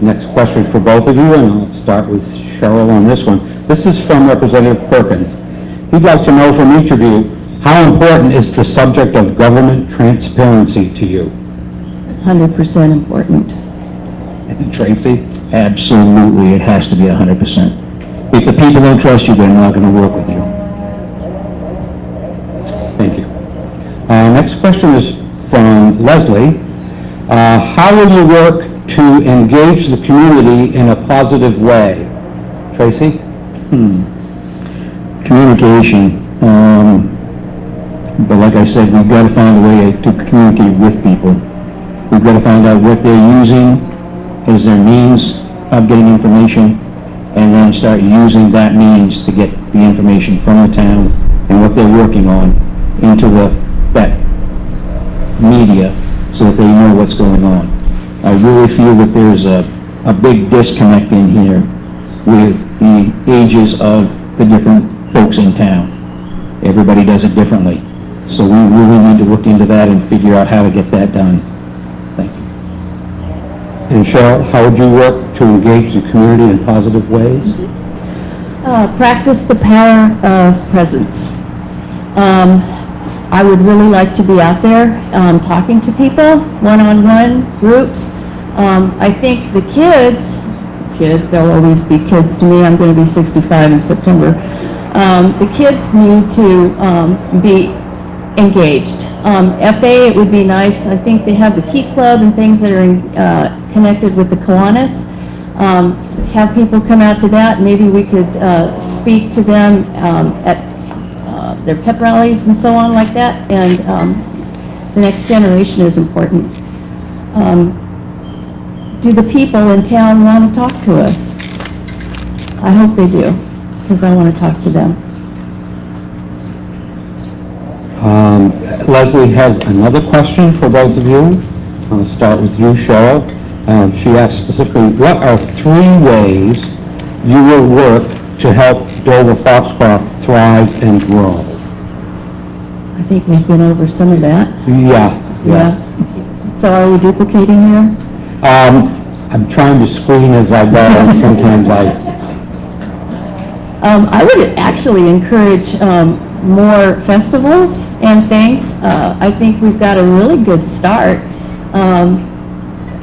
Next question for both of you, and I'll start with Cheryl on this one. This is from Representative Perkins. He'd like to know from each of you, how important is the subject of government transparency to you? 100% important. And Tracy? Absolutely, it has to be 100%. If the people don't trust you, they're not going to work with you. Thank you. Next question is from Leslie. How will you work to engage the community in a positive way? Tracy? Communication. But like I said, we've got to find a way to communicate with people. We've got to find out what they're using as their means of getting information, and then start using that means to get the information from the town and what they're working on into that media, so that they know what's going on. I really feel that there's a big disconnect in here with the ages of the different folks in town. Everybody does it differently. So we really need to look into that and figure out how to get that done. Thank you. And Cheryl, how would you work to engage the community in positive ways? Practice the power of presence. I would really like to be out there talking to people, one-on-one groups. I think the kids, they'll always be kids to me. I'm going to be 65 in September. The kids need to be engaged. FA, it would be nice. I think they have the Key Club and things that are connected with the Kiwanis. Have people come out to that. Maybe we could speak to them at their pep rallies and so on like that. And the next generation is important. Do the people in town want to talk to us? I hope they do, because I want to talk to them. Leslie has another question for both of you. I'll start with you, Cheryl. She asked specifically, what are 3 ways you will work to help Dover-Foxcroft thrive and grow? I think we've been over some of that. Yeah. So are we duplicating here? I'm trying to screen as I go, and sometimes I would actually encourage more festivals and things. I think we've got a really good start.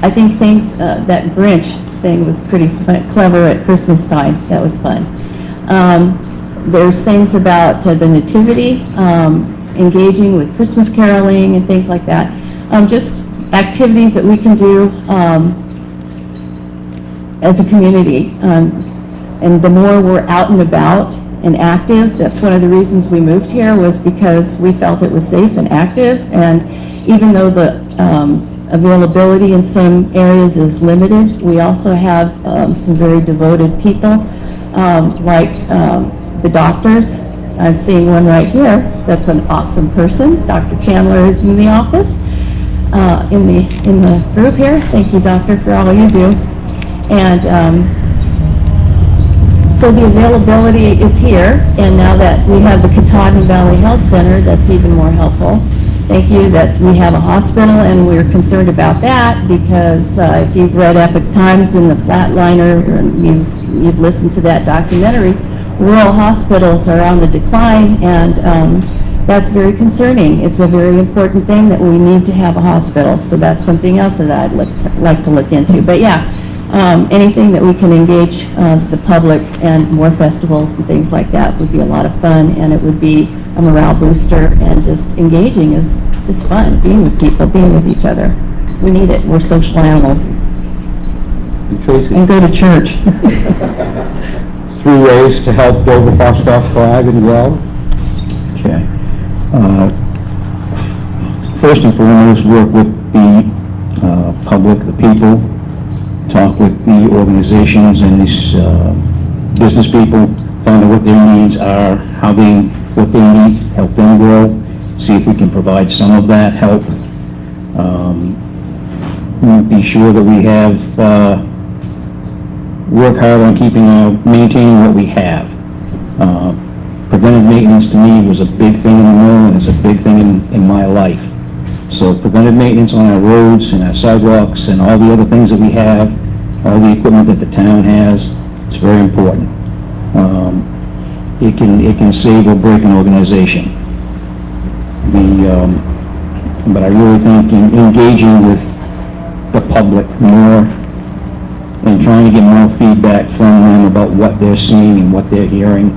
I think things, that Grinch thing was pretty clever at Christmas time. That was fun. There's things about the nativity, engaging with Christmas caroling and things like that. Just activities that we can do as a community. And the more we're out and about and active, that's one of the reasons we moved here, was because we felt it was safe and active. And even though the availability in some areas is limited, we also have some very devoted people, like the doctors. I'm seeing one right here. That's an awesome person. Dr. Chandler is in the office, in the group here. Thank you, doctor, for all you do. And so the availability is here, and now that we have the Katahdin Valley Health Center, that's even more helpful. Thank you that we have a hospital, and we're concerned about that, because if you've read Epic Times and the Flatliner, and you've listened to that documentary, rural hospitals are on the decline, and that's very concerning. It's a very important thing that we need to have a hospital, so that's something else that I'd like to look into. But yeah, anything that we can engage the public, and more festivals and things like that would be a lot of fun, and it would be a morale booster, and just engaging is just fun, being with people, being with each other. We need it. We're social animals. And Tracy? And go to church. 3 ways to help Dover-Foxcroft thrive and grow? Okay. First and foremost, work with the public, the people, talk with the organizations and these business people, find out what their needs are, what they need, help them grow, see if we can provide some of that help. Be sure that we have, work hard on maintaining what we have. Preventive maintenance to me was a big thing in the mill, and it's a big thing in my life. So preventive maintenance on our roads and our sidewalks and all the other things that we have, all the equipment that the town has, it's very important. It can save or break an organization. But I really think in engaging with the public more and trying to get more feedback from them about what they're seeing and what they're hearing,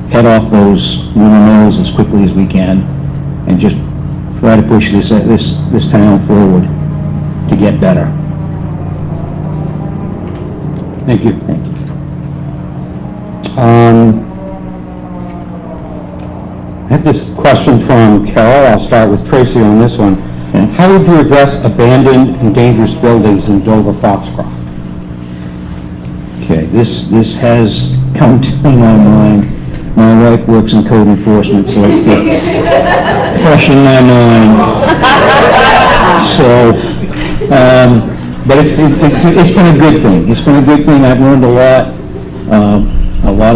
head off those rumor mills as quickly as we can and just try to push this town forward to get better. Thank you. Thank you. I have this question from Carol. I'll start with Tracy on this one. Okay. How would you address abandoned and dangerous buildings in Dover-Foxcroft? Okay, this has come to my mind. My wife works in code enforcement, so it's fresh in my mind. So, but it's been a good thing. It's been a good thing. I've learned a lot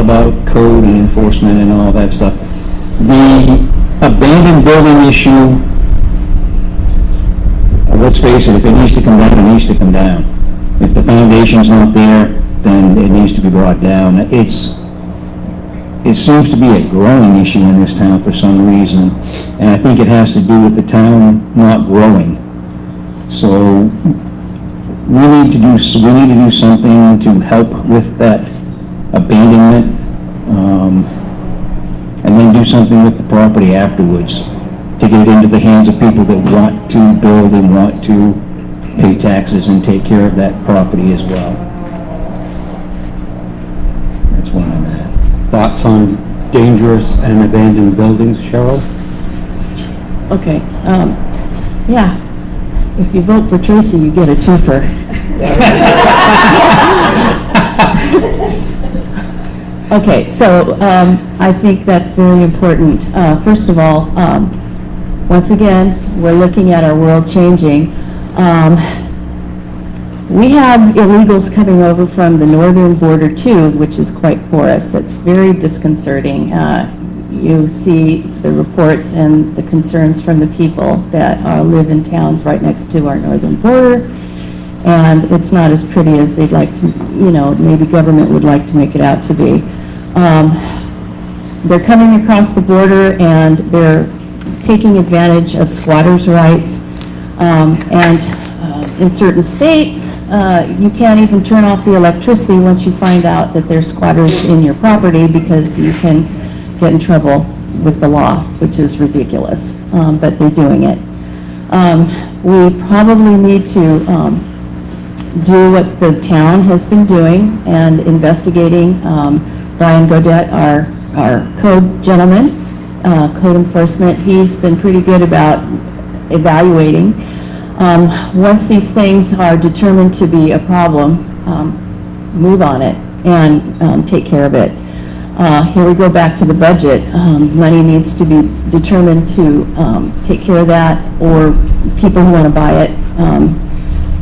about code and enforcement and all that stuff. The abandoned building issue, let's face it, if it needs to come down, it needs to come down. If the foundation's not there, then it needs to be brought down. It seems to be a growing issue in this town for some reason, and I think it has to do with the town not growing. So we need to do something to help with that abandonment, and then do something with the property afterwards to get it into the hands of people that want to build and want to pay taxes and take care of that property as well. That's where I'm at. Thoughts on dangerous and abandoned buildings, Cheryl? Okay, yeah, if you vote for Tracy, you get a twofer. Okay, so I think that's very important. First of all, once again, we're looking at our world changing. We have illegals coming over from the northern border too, which is quite porous. It's very disconcerting. You see the reports and the concerns from the people that live in towns right next to our northern border, and it's not as pretty as they'd like to, maybe government would like to make it out to be. They're coming across the border and they're taking advantage of squatters' rights, and in certain states, you can't even turn off the electricity once you find out that there's squatters in your property because you can get in trouble with the law, which is ridiculous, but they're doing it. We probably need to do what the town has been doing and investigating. Brian Godet, our code gentleman, code enforcement, he's been pretty good about evaluating. Once these things are determined to be a problem, move on it and take care of it. Here we go back to the budget. Money needs to be determined to take care of that, or people who want to buy it,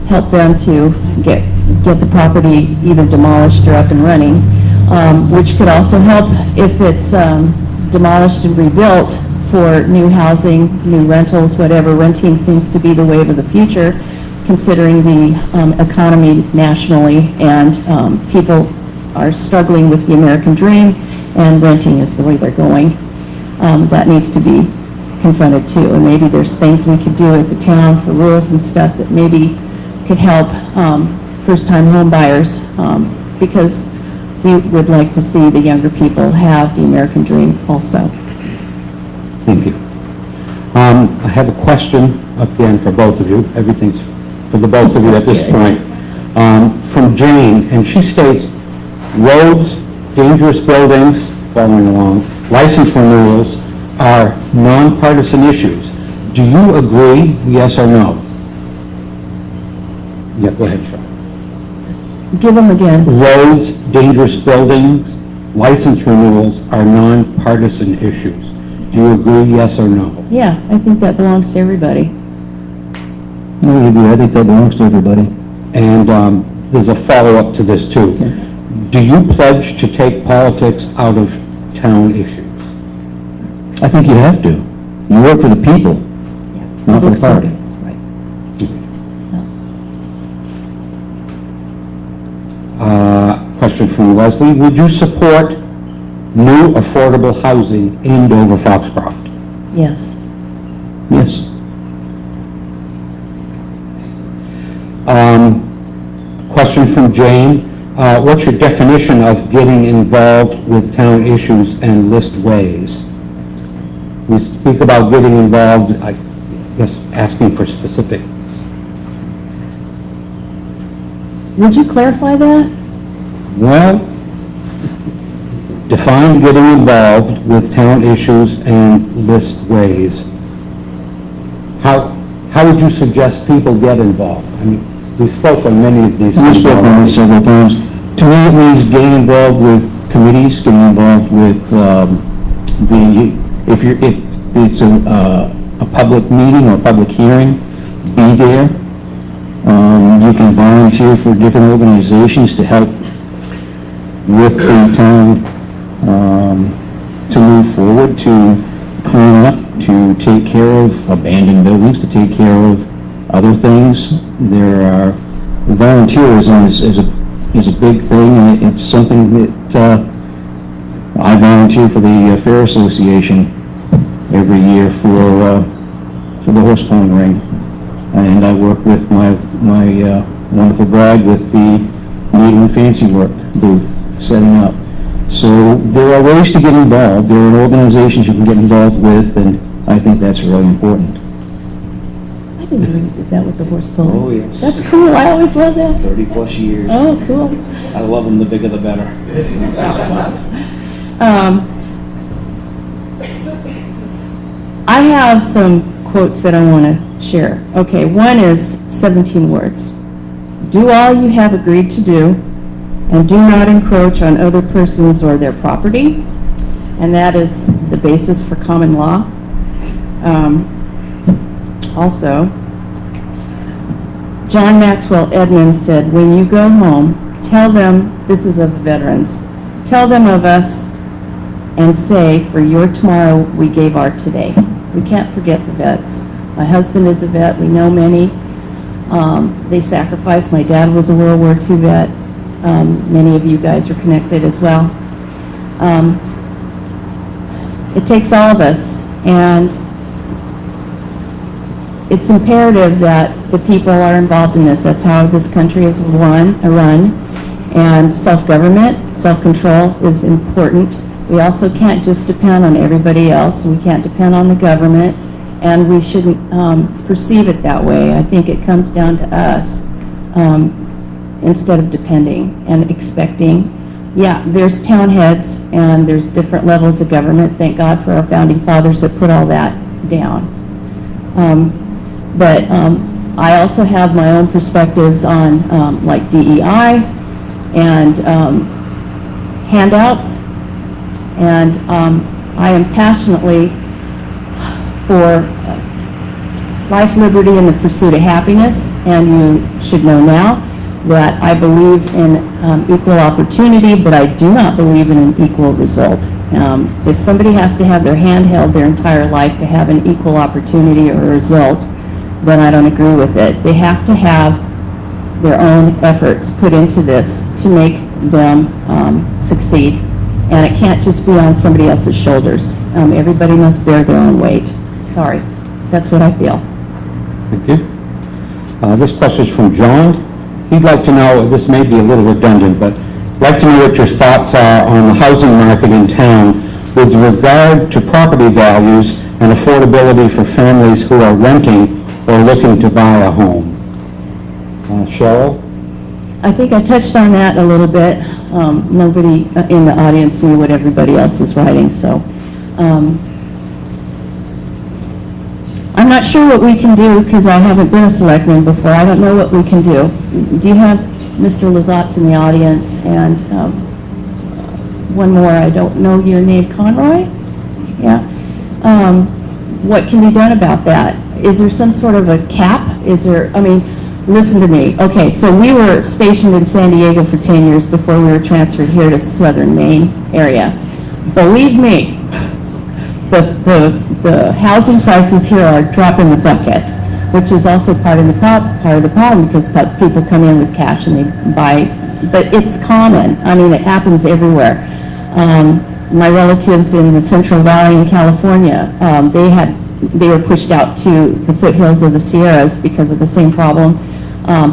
help them to get the property either demolished or up and running, which could also help if it's demolished and rebuilt for new housing, new rentals, whatever. Renting seems to be the wave of the future, considering the economy nationally, and people are struggling with the American dream, and renting is the way they're going. That needs to be confronted too, and maybe there's things we could do as a town for rules and stuff that maybe could help first-time home buyers, because we would like to see the younger people have the American dream also. Thank you. I have a question again for both of you. Everything's for the both of you at this point. From Jane, and she states, roads, dangerous buildings, following along, license renewals are nonpartisan issues. Do you agree, yes or no? Yeah, go ahead, Cheryl. Give them again. Roads, dangerous buildings, license renewals are non-partisan issues. Do you agree, yes or no? Yeah, I think that belongs to everybody. No, I agree. I think that belongs to everybody. And there's a follow-up to this, too. Do you pledge to take politics out of town issues? I think you have to. You work for the people, not for the party. Right. Question from Leslie. Would you support new affordable housing in Dover-Foxcroft? Yes. Yes. Question from Jane. What's your definition of getting involved with town issues and list ways? We speak about getting involved, I guess, asking for specific. Would you clarify that? Well, define getting involved with town issues and list ways. How would you suggest people get involved? I mean, we spoke on many of these We've things spoken on this already. several times. To me, it means getting involved with committees, getting involved with if it's a public meeting or public hearing, be there. You can volunteer for different organizations to help with the town to move forward, to clean up, to take care of abandoned buildings, to take care of other things. There are volunteerism is a big thing, and it's something that I volunteer for the Fair Association every year for the horse pony ring, and I work with my wonderful bride with the needle and fancy work booth setting up. So there are ways to get involved. There are organizations you can get involved with, and I think that's really important. I didn't know you did that with the horse pony. Oh, yes. That's cool. I always love that. 30-plus years. Oh, cool. I love them, the bigger the better. I have some quotes that I want to share. Okay, one is 17 words. Do all you have agreed to do, and do not encroach on other persons or their property. And that is the basis for common law. Also, John Maxwell Edmonds said, when you go home, tell them, this is of veterans, tell them of us and say, for your tomorrow, we gave our today. We can't forget the vets. My husband is a vet. We know many. They sacrificed. My dad was a World War II vet. Many of you guys are connected as well. It takes all of us, and it's imperative that the people are involved in this. That's how this country is run, and self-government, self-control is important. We also can't just depend on everybody else. We can't depend on the government, and we shouldn't perceive it that way. I think it comes down to us instead of depending and expecting. Yeah, there's town heads, and there's different levels of government. Thank God for our founding fathers that put all that down. But I also have my own perspectives on like DEI and handouts, and I am passionately for life, liberty, and the pursuit of happiness, and you should know now that I believe in equal opportunity, but I do not believe in an equal result. If somebody has to have their hand held their entire life to have an equal opportunity or a result, then I don't agree with it. They have to have their own efforts put into this to make them succeed. And it can't just be on somebody else's shoulders. Everybody must bear their own weight. Sorry, that's what I feel. Thank you. This question is from John. He'd like to know, this may be a little redundant, but like to know what your thoughts are on the housing market in town with regard to property values and affordability for families who are renting or looking to buy a home. Cheryl? I think I touched on that a little bit. Nobody in the audience knew what everybody else was writing, so. I'm not sure what we can do, because I haven't been a selectman before. I don't know what we can do. Do you have Mr. Lazat's in the audience? And one more, I don't know your name, Conroy? Yeah. What can be done about that? Is there some sort of a cap? Is there, I mean, listen to me. Okay, so we were stationed in San Diego for 10 years before we were transferred here to southern Maine area. Believe me, the housing prices here are a drop in the bucket, which is also part of the problem, because people come in with cash and they buy, but it's common. I mean, it happens everywhere. My relatives in the Central Valley in California, they were pushed out to the foothills of the Sierras because of the same problem.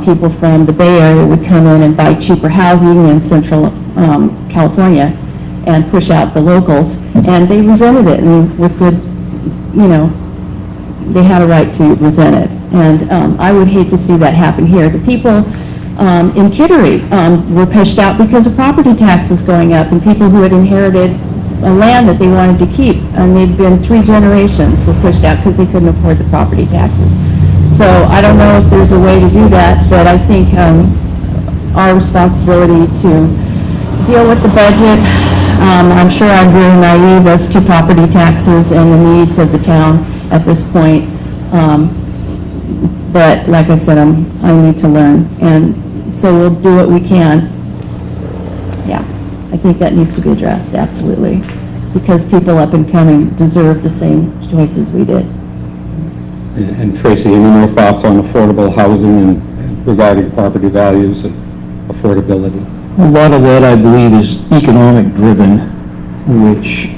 People from the Bay Area would come in and buy cheaper housing in Central California and push out the locals, and they resented it, and with good, you know, they had a right to resent it. And I would hate to see that happen here. The people in Kittery were pushed out because of property taxes going up, and people who had inherited a land that they wanted to keep, and they'd been 3 generations, were pushed out because they couldn't afford the property taxes. So I don't know if there's a way to do that, but I think our responsibility to deal with the budget, I'm sure I'm very naive as to property taxes and the needs of the town at this point. But like I said, I need to learn, and so we'll do what we can. Yeah, I think that needs to be addressed, absolutely, because people up and coming deserve the same choices we did. And Tracy, any more thoughts on affordable housing and regarding property values and affordability? A lot of that, I believe, is economic driven, which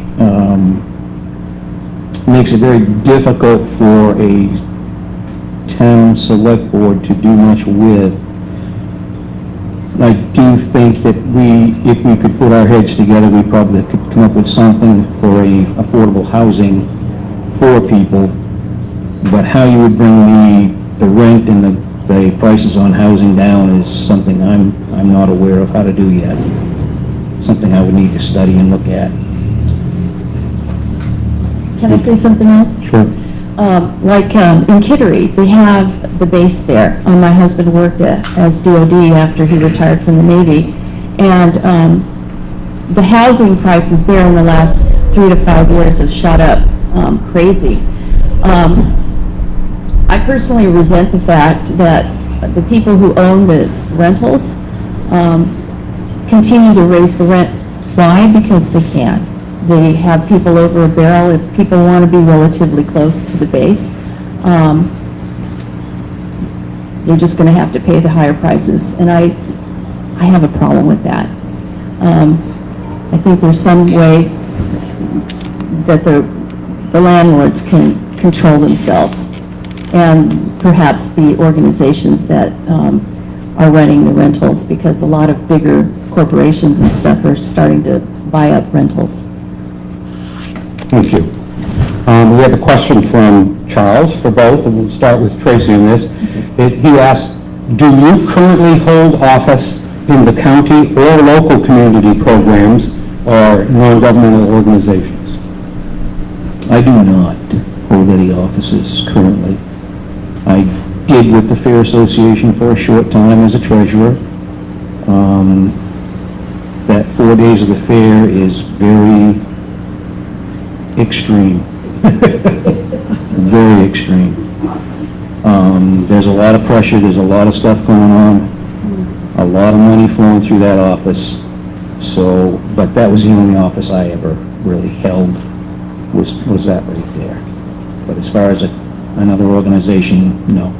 makes it very difficult for a town select board to do much with. I do think that if we could put our heads together, we probably could come up with something for affordable housing for people. But how you would bring the rent and the prices on housing down is something I'm not aware of how to do yet. Something I would need to study and look at. Can I say something else? Sure. Like in Kittery, they have the base there. My husband worked as DOD after he retired from the Navy, and the housing prices there in the last 3 to 5 years have shot up crazy. I personally resent the fact that the people who own the rentals continue to raise the rent. Why? Because they can. They have people over a barrel. If people want to be relatively close to the base, they're just going to have to pay the higher prices. And I have a problem with that. I think there's some way that the landlords can control themselves, and perhaps the organizations that are running the rentals, because a lot of bigger corporations and stuff are starting to buy up rentals. Thank you. We have a question from Charles for both, and we'll start with Tracy on this. He asked, do you currently hold office in the county or local community programs or non-governmental organizations? I do not hold any offices currently. I did with the Fair Association for a short time as a treasurer. That 4 days of the fair is very extreme. Very extreme. There's a lot of pressure, there's a lot of stuff going on, a lot of money flowing through that office. So, but that was the only office I ever really held, was that right there. But as far as another organization, no.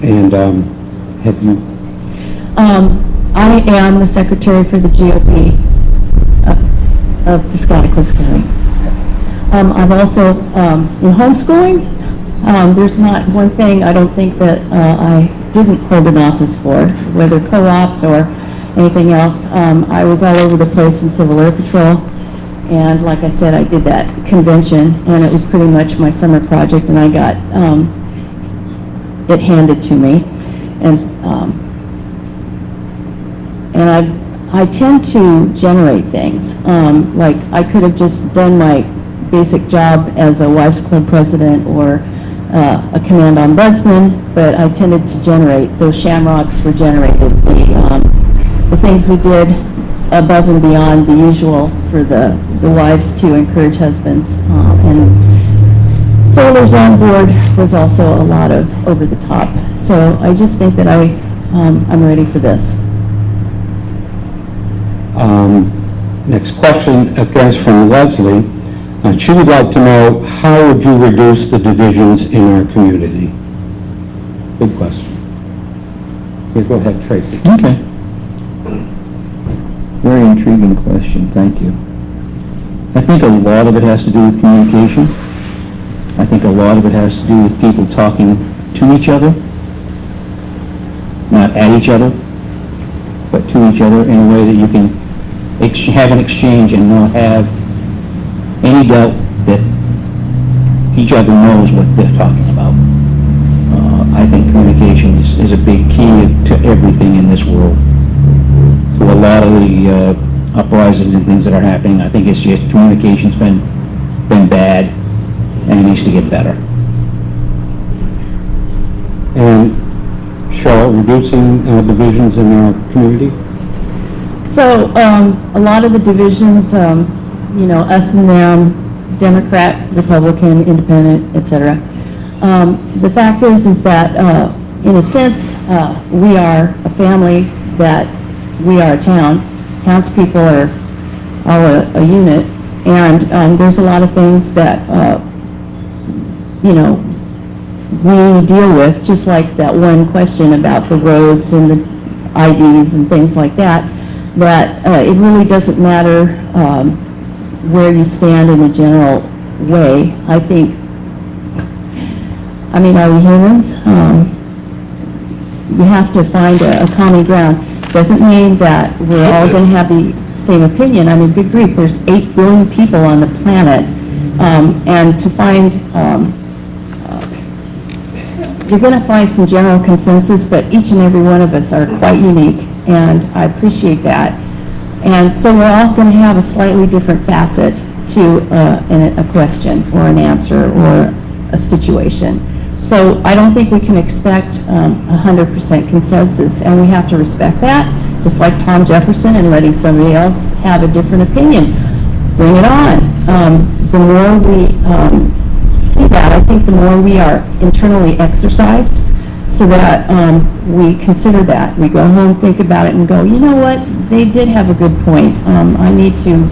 And have you? I am the secretary for the GOP of Piscataqua County. I've also, in homeschooling, there's not one thing I don't think that I didn't hold an office for, whether co-ops or anything else. I was all over the place in Civil Air Patrol, and like I said, I did that convention, and it was pretty much my summer project, and I got it handed to me. And I tend to generate things. Like I could have just done my basic job as a wives club president or a command ombudsman, but I tended to generate, those shamrocks were generated. The things we did above and beyond the usual for the wives to encourage husbands. And sailors on board was also a lot of over the top. So I just think that I'm ready for this. Next question, again, is from Leslie. She would like to know, how would you reduce the divisions in our community? Good question. Okay, go ahead, Tracy. Okay. Very intriguing question, thank you. I think a lot of it has to do with communication. I think a lot of it has to do with people talking to each other, not at each other, but to each other in a way that you can have an exchange and not have any doubt that each other knows what they're talking about. I think communication is a big key to everything in this world. So a lot of the uprisings and things that are happening, I think it's just communication's been bad and it needs to get better. And Cheryl, reducing divisions in our community? So a lot of the divisions, you know, us and them, Democrat, Republican, Independent, etc. The fact is that in a sense, we are a family, that we are a town. Townspeople are all a unit, and there's a lot of things that you know, we deal with, just like that one question about the roads and the IDs and things like that, that it really doesn't matter where you stand in a general way. I think, I mean, are we humans? You have to find a common ground. Doesn't mean that we're all going to have the same opinion. I mean, good grief, there's 8 billion people on the planet, and to find, you're going to find some general consensus, but each and every one of us are quite unique, and I appreciate that. And so we're all going to have a slightly different facet to a question or an answer or a situation. So I don't think we can expect 100% consensus, and we have to respect that, just like Tom Jefferson and letting somebody else have a different opinion. Bring it on. The more we see that, I think the more we are internally exercised, so that we consider that. We go home, think about it, and go, you know what, they did have a good point. I need to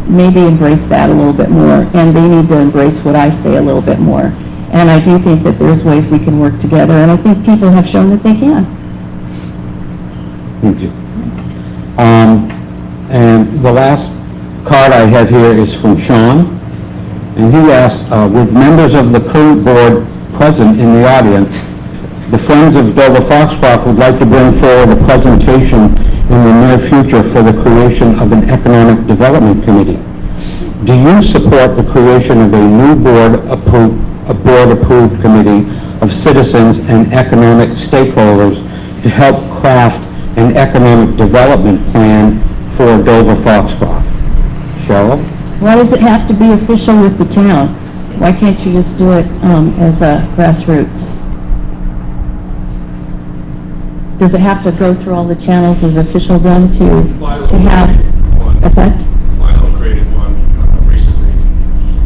maybe embrace that a little bit more, and they need to embrace what I say a little bit more. And I do think that there's ways we can work together, and I think people have shown that they can. Thank you. And the last card I have here is from Sean, and he asks, with members of the current board present in the audience, the Friends of Dover-Foxcroft would like to bring forward a presentation in the near future for the creation of an economic development committee. Do you support the creation of a new board-approved committee of citizens and economic stakeholders to help craft an economic development plan for Dover-Foxcroft? Cheryl? Why does it have to be official with the town? Why can't you just do it as a grassroots? Does it have to go through all the channels of officialdom to have effect? Lionel created one recently,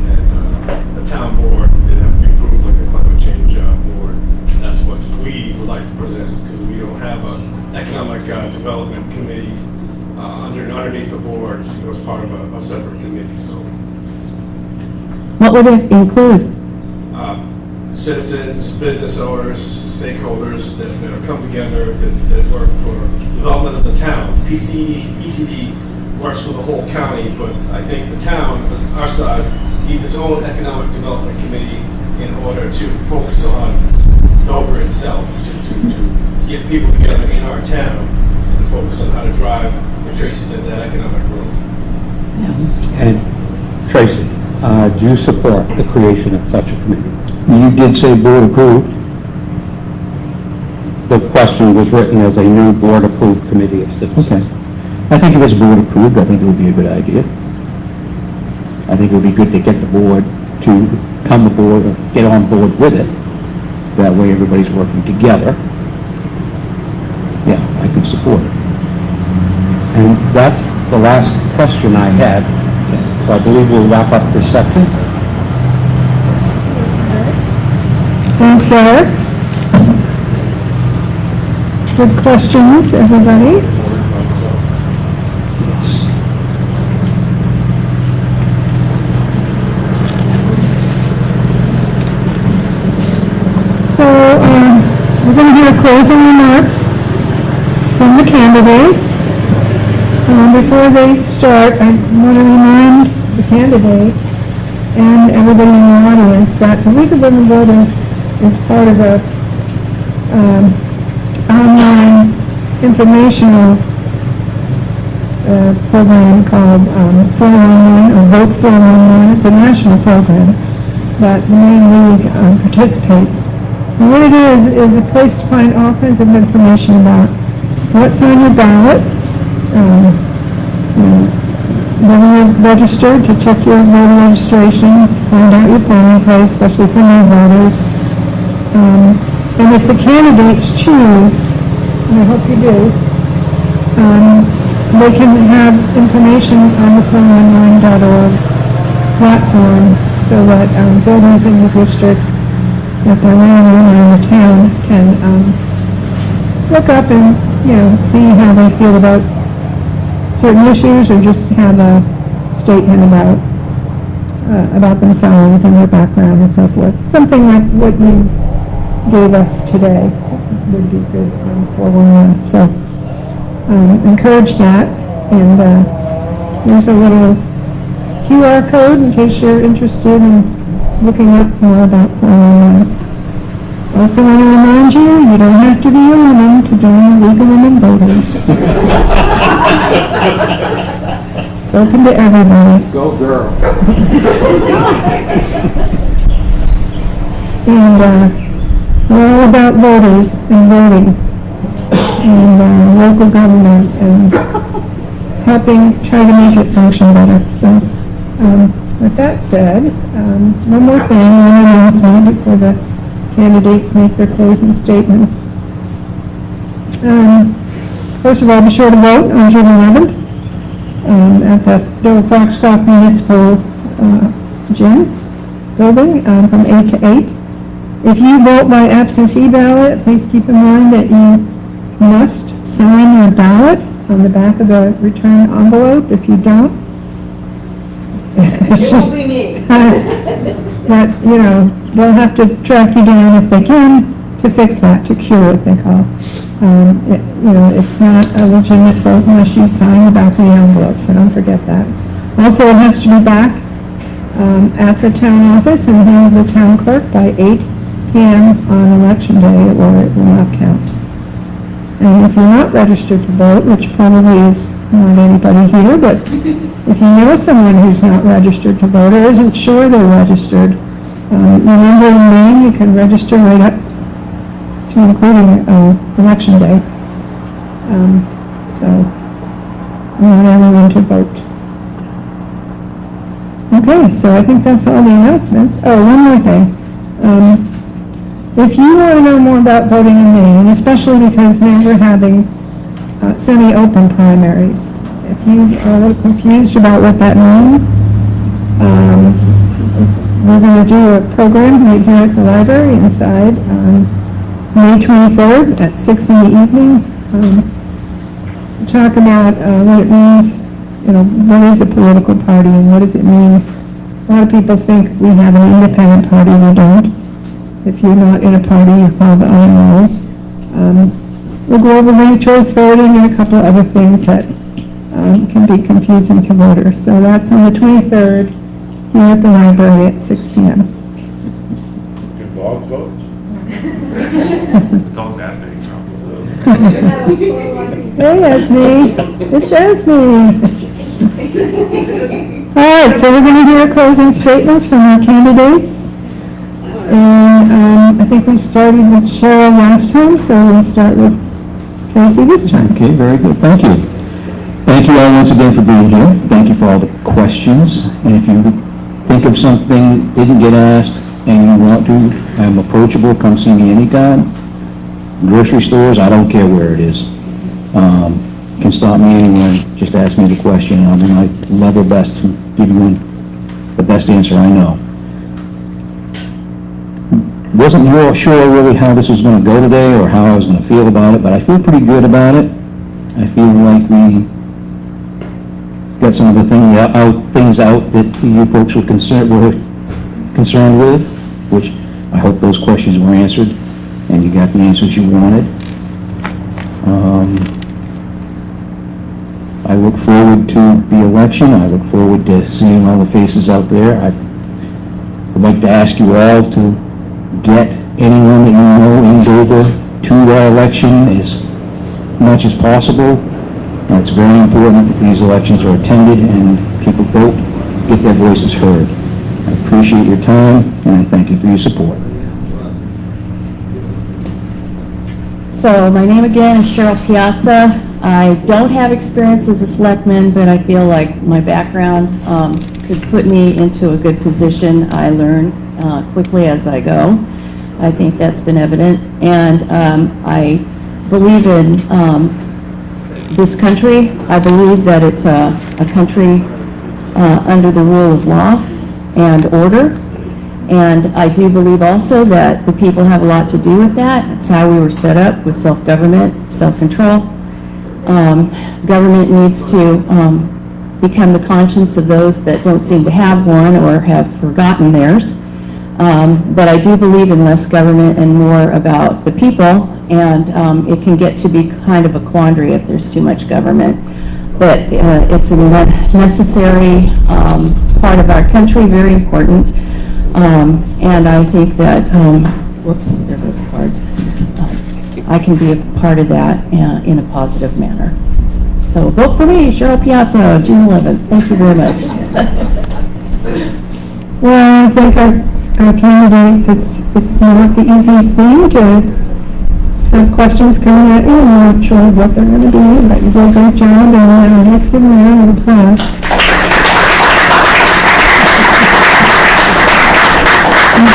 and the town board did have to be approved like the climate change board. And that's what we would like to present, because we don't have an economic development committee underneath the board. It was part of a separate committee. So What would it include? citizens, business owners, stakeholders that come together that work for development of the town. PCD works for the whole county, but I think the town, our size, needs its own economic development committee in order to focus on Dover itself, to get people together in our town and to focus on how to drive, like Tracy said, that economic growth. And Tracy, do you support the creation of such a committee? You did say board approved. The question was written as a new board-approved committee of citizens. Okay. I think if it's board approved, I think it would be a good idea. I think it would be good to get the board to come aboard, or get on board with it. That way everybody's working together. Yeah, I could support it. And that's the last question I had. So I believe we'll wrap up this section. Thanks, Eric. Good questions, everybody. So, we're going to hear closing remarks from the candidates. Before they start, I want to remind the candidate and everybody in the audience that the League of Women Voters is part of a online informational program called 411 or Vote 411. It's a national program that the main league participates. And what it is a place to find all kinds of information about what's on your ballot, when you're registered, to check your voter registration, find out your polling place, especially for new voters. And if the candidates choose, and I hope you do, they can have information on the voteonline.org platform so that voters in the district that they're running around the town can look up and, see how they feel about certain issues, or just have a statement about themselves and their background and so forth. Something like what you gave us today would be good for one. So encourage that, and there's a little QR code in case you're interested in looking up more about 411. Also want to remind you, you don't have to be a woman to join the League of Women Voters. It's open to everybody. Go girl. And we're all about voters and voting and local government and helping try to make it function better. So with that said, one more thing, one announcement before the candidates make their closing statements. First of all, be sure to vote on June 11th at the Dover-Foxcroft Municipal Gym building from 8 to 8. If you vote by absentee ballot, please keep in mind that you must sign your ballot on the back of the return envelope. If you don't, it's just, but, they'll have to track you down if they can to fix that, to cure it, they call. It's not a legitimate vote unless you sign the back of the envelope, so don't forget that. Also, it has to be back at the town office in the hand of the town clerk by 8 p.m. on election day, or it will not count. And if you're not registered to vote, which probably is not anybody here, but if you know someone who's not registered to vote or isn't sure they're registered, remember in Maine you can register right up to including election day. So we want everyone to vote. Okay, so I think that's all the announcements. Oh, one more thing. If you want to know more about voting in Maine, especially because now we're having semi-open primaries, if you are a little confused about what that means, we're going to do a program right here at the library inside May 23rd at 6 in the evening. Talk about what it means, what is a political party and what does it mean. A lot of people think we have an independent party, we don't. If you're not in a party, you're called IMO. We'll go over ranked choice voting and a couple of other things that can be confusing to voters. So that's on the 23rd here at the library at 6 p.m. Can dogs vote? It's all that big. Hey, Esme. It's Esme. All right, so we're going to hear closing statements from our candidates. And I think we started with Cheryl last time, so we'll start with Tracy this time. Okay, very good. Thank you. Thank you all once again for being here. Thank you for all the questions. And if you think of something that didn't get asked and you want to, I'm approachable. Come see me anytime. Grocery stores, I don't care where it is. You can stop me anywhere. Just ask me the question, and I'll do my level best to give you the best answer I know. Wasn't sure really how this was going to go today or how I was going to feel about it, but I feel pretty good about it. I feel like we got some of the things out that you folks were concerned with, which I hope those questions were answered and you got the answers you wanted. I look forward to the election. I look forward to seeing all the faces out there. I would like to ask you all to get anyone that you know in Dover to that election as much as possible. It's very important that these elections are attended and people vote, get their voices heard. I appreciate your time and I thank you for your support. So my name again is Cheryl Piazza. I don't have experience as a selectman, but I feel like my background could put me into a good position. I learn quickly as I go. I think that's been evident. And I believe in this country. I believe that it's a country under the rule of law and order. And I do believe also that the people have a lot to do with that. It's how we were set up with self-government, self-control. Government needs to become the conscience of those that don't seem to have one or have forgotten theirs. But I do believe in less government and more about the people, and it can get to be kind of a quandary if there's too much government. But it's a necessary part of our country, very important. And I think that, whoops, there goes cards. I can be a part of that in a positive manner. So vote for me, Cheryl Piazza, June 11th. Thank you very much. Well, I think our candidates, it's not the easiest thing to have questions coming at you and you're not sure what they're going to do, but you do a great job, and let's give them a round of applause. And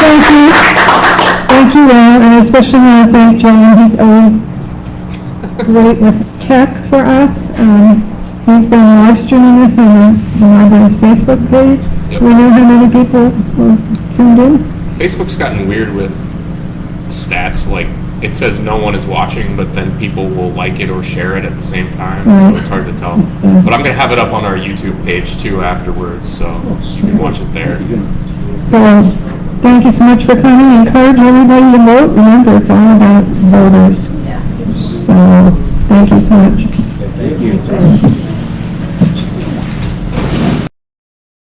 thank you all, and I especially want to thank John. He's always great with tech for us. He's been live streaming this on the library's Facebook page. Yep. Do we know how many people were tuned in? Facebook's gotten weird with stats, like it says no one is watching, but then people will like it or share it at the same time, so it's hard to tell. But I'm going to have it up on our YouTube page too afterwards, so you can watch it there. So, thank you so much for coming. Encourage everybody to vote. Remember, it's all about voters. So, thank you so much. Thank you.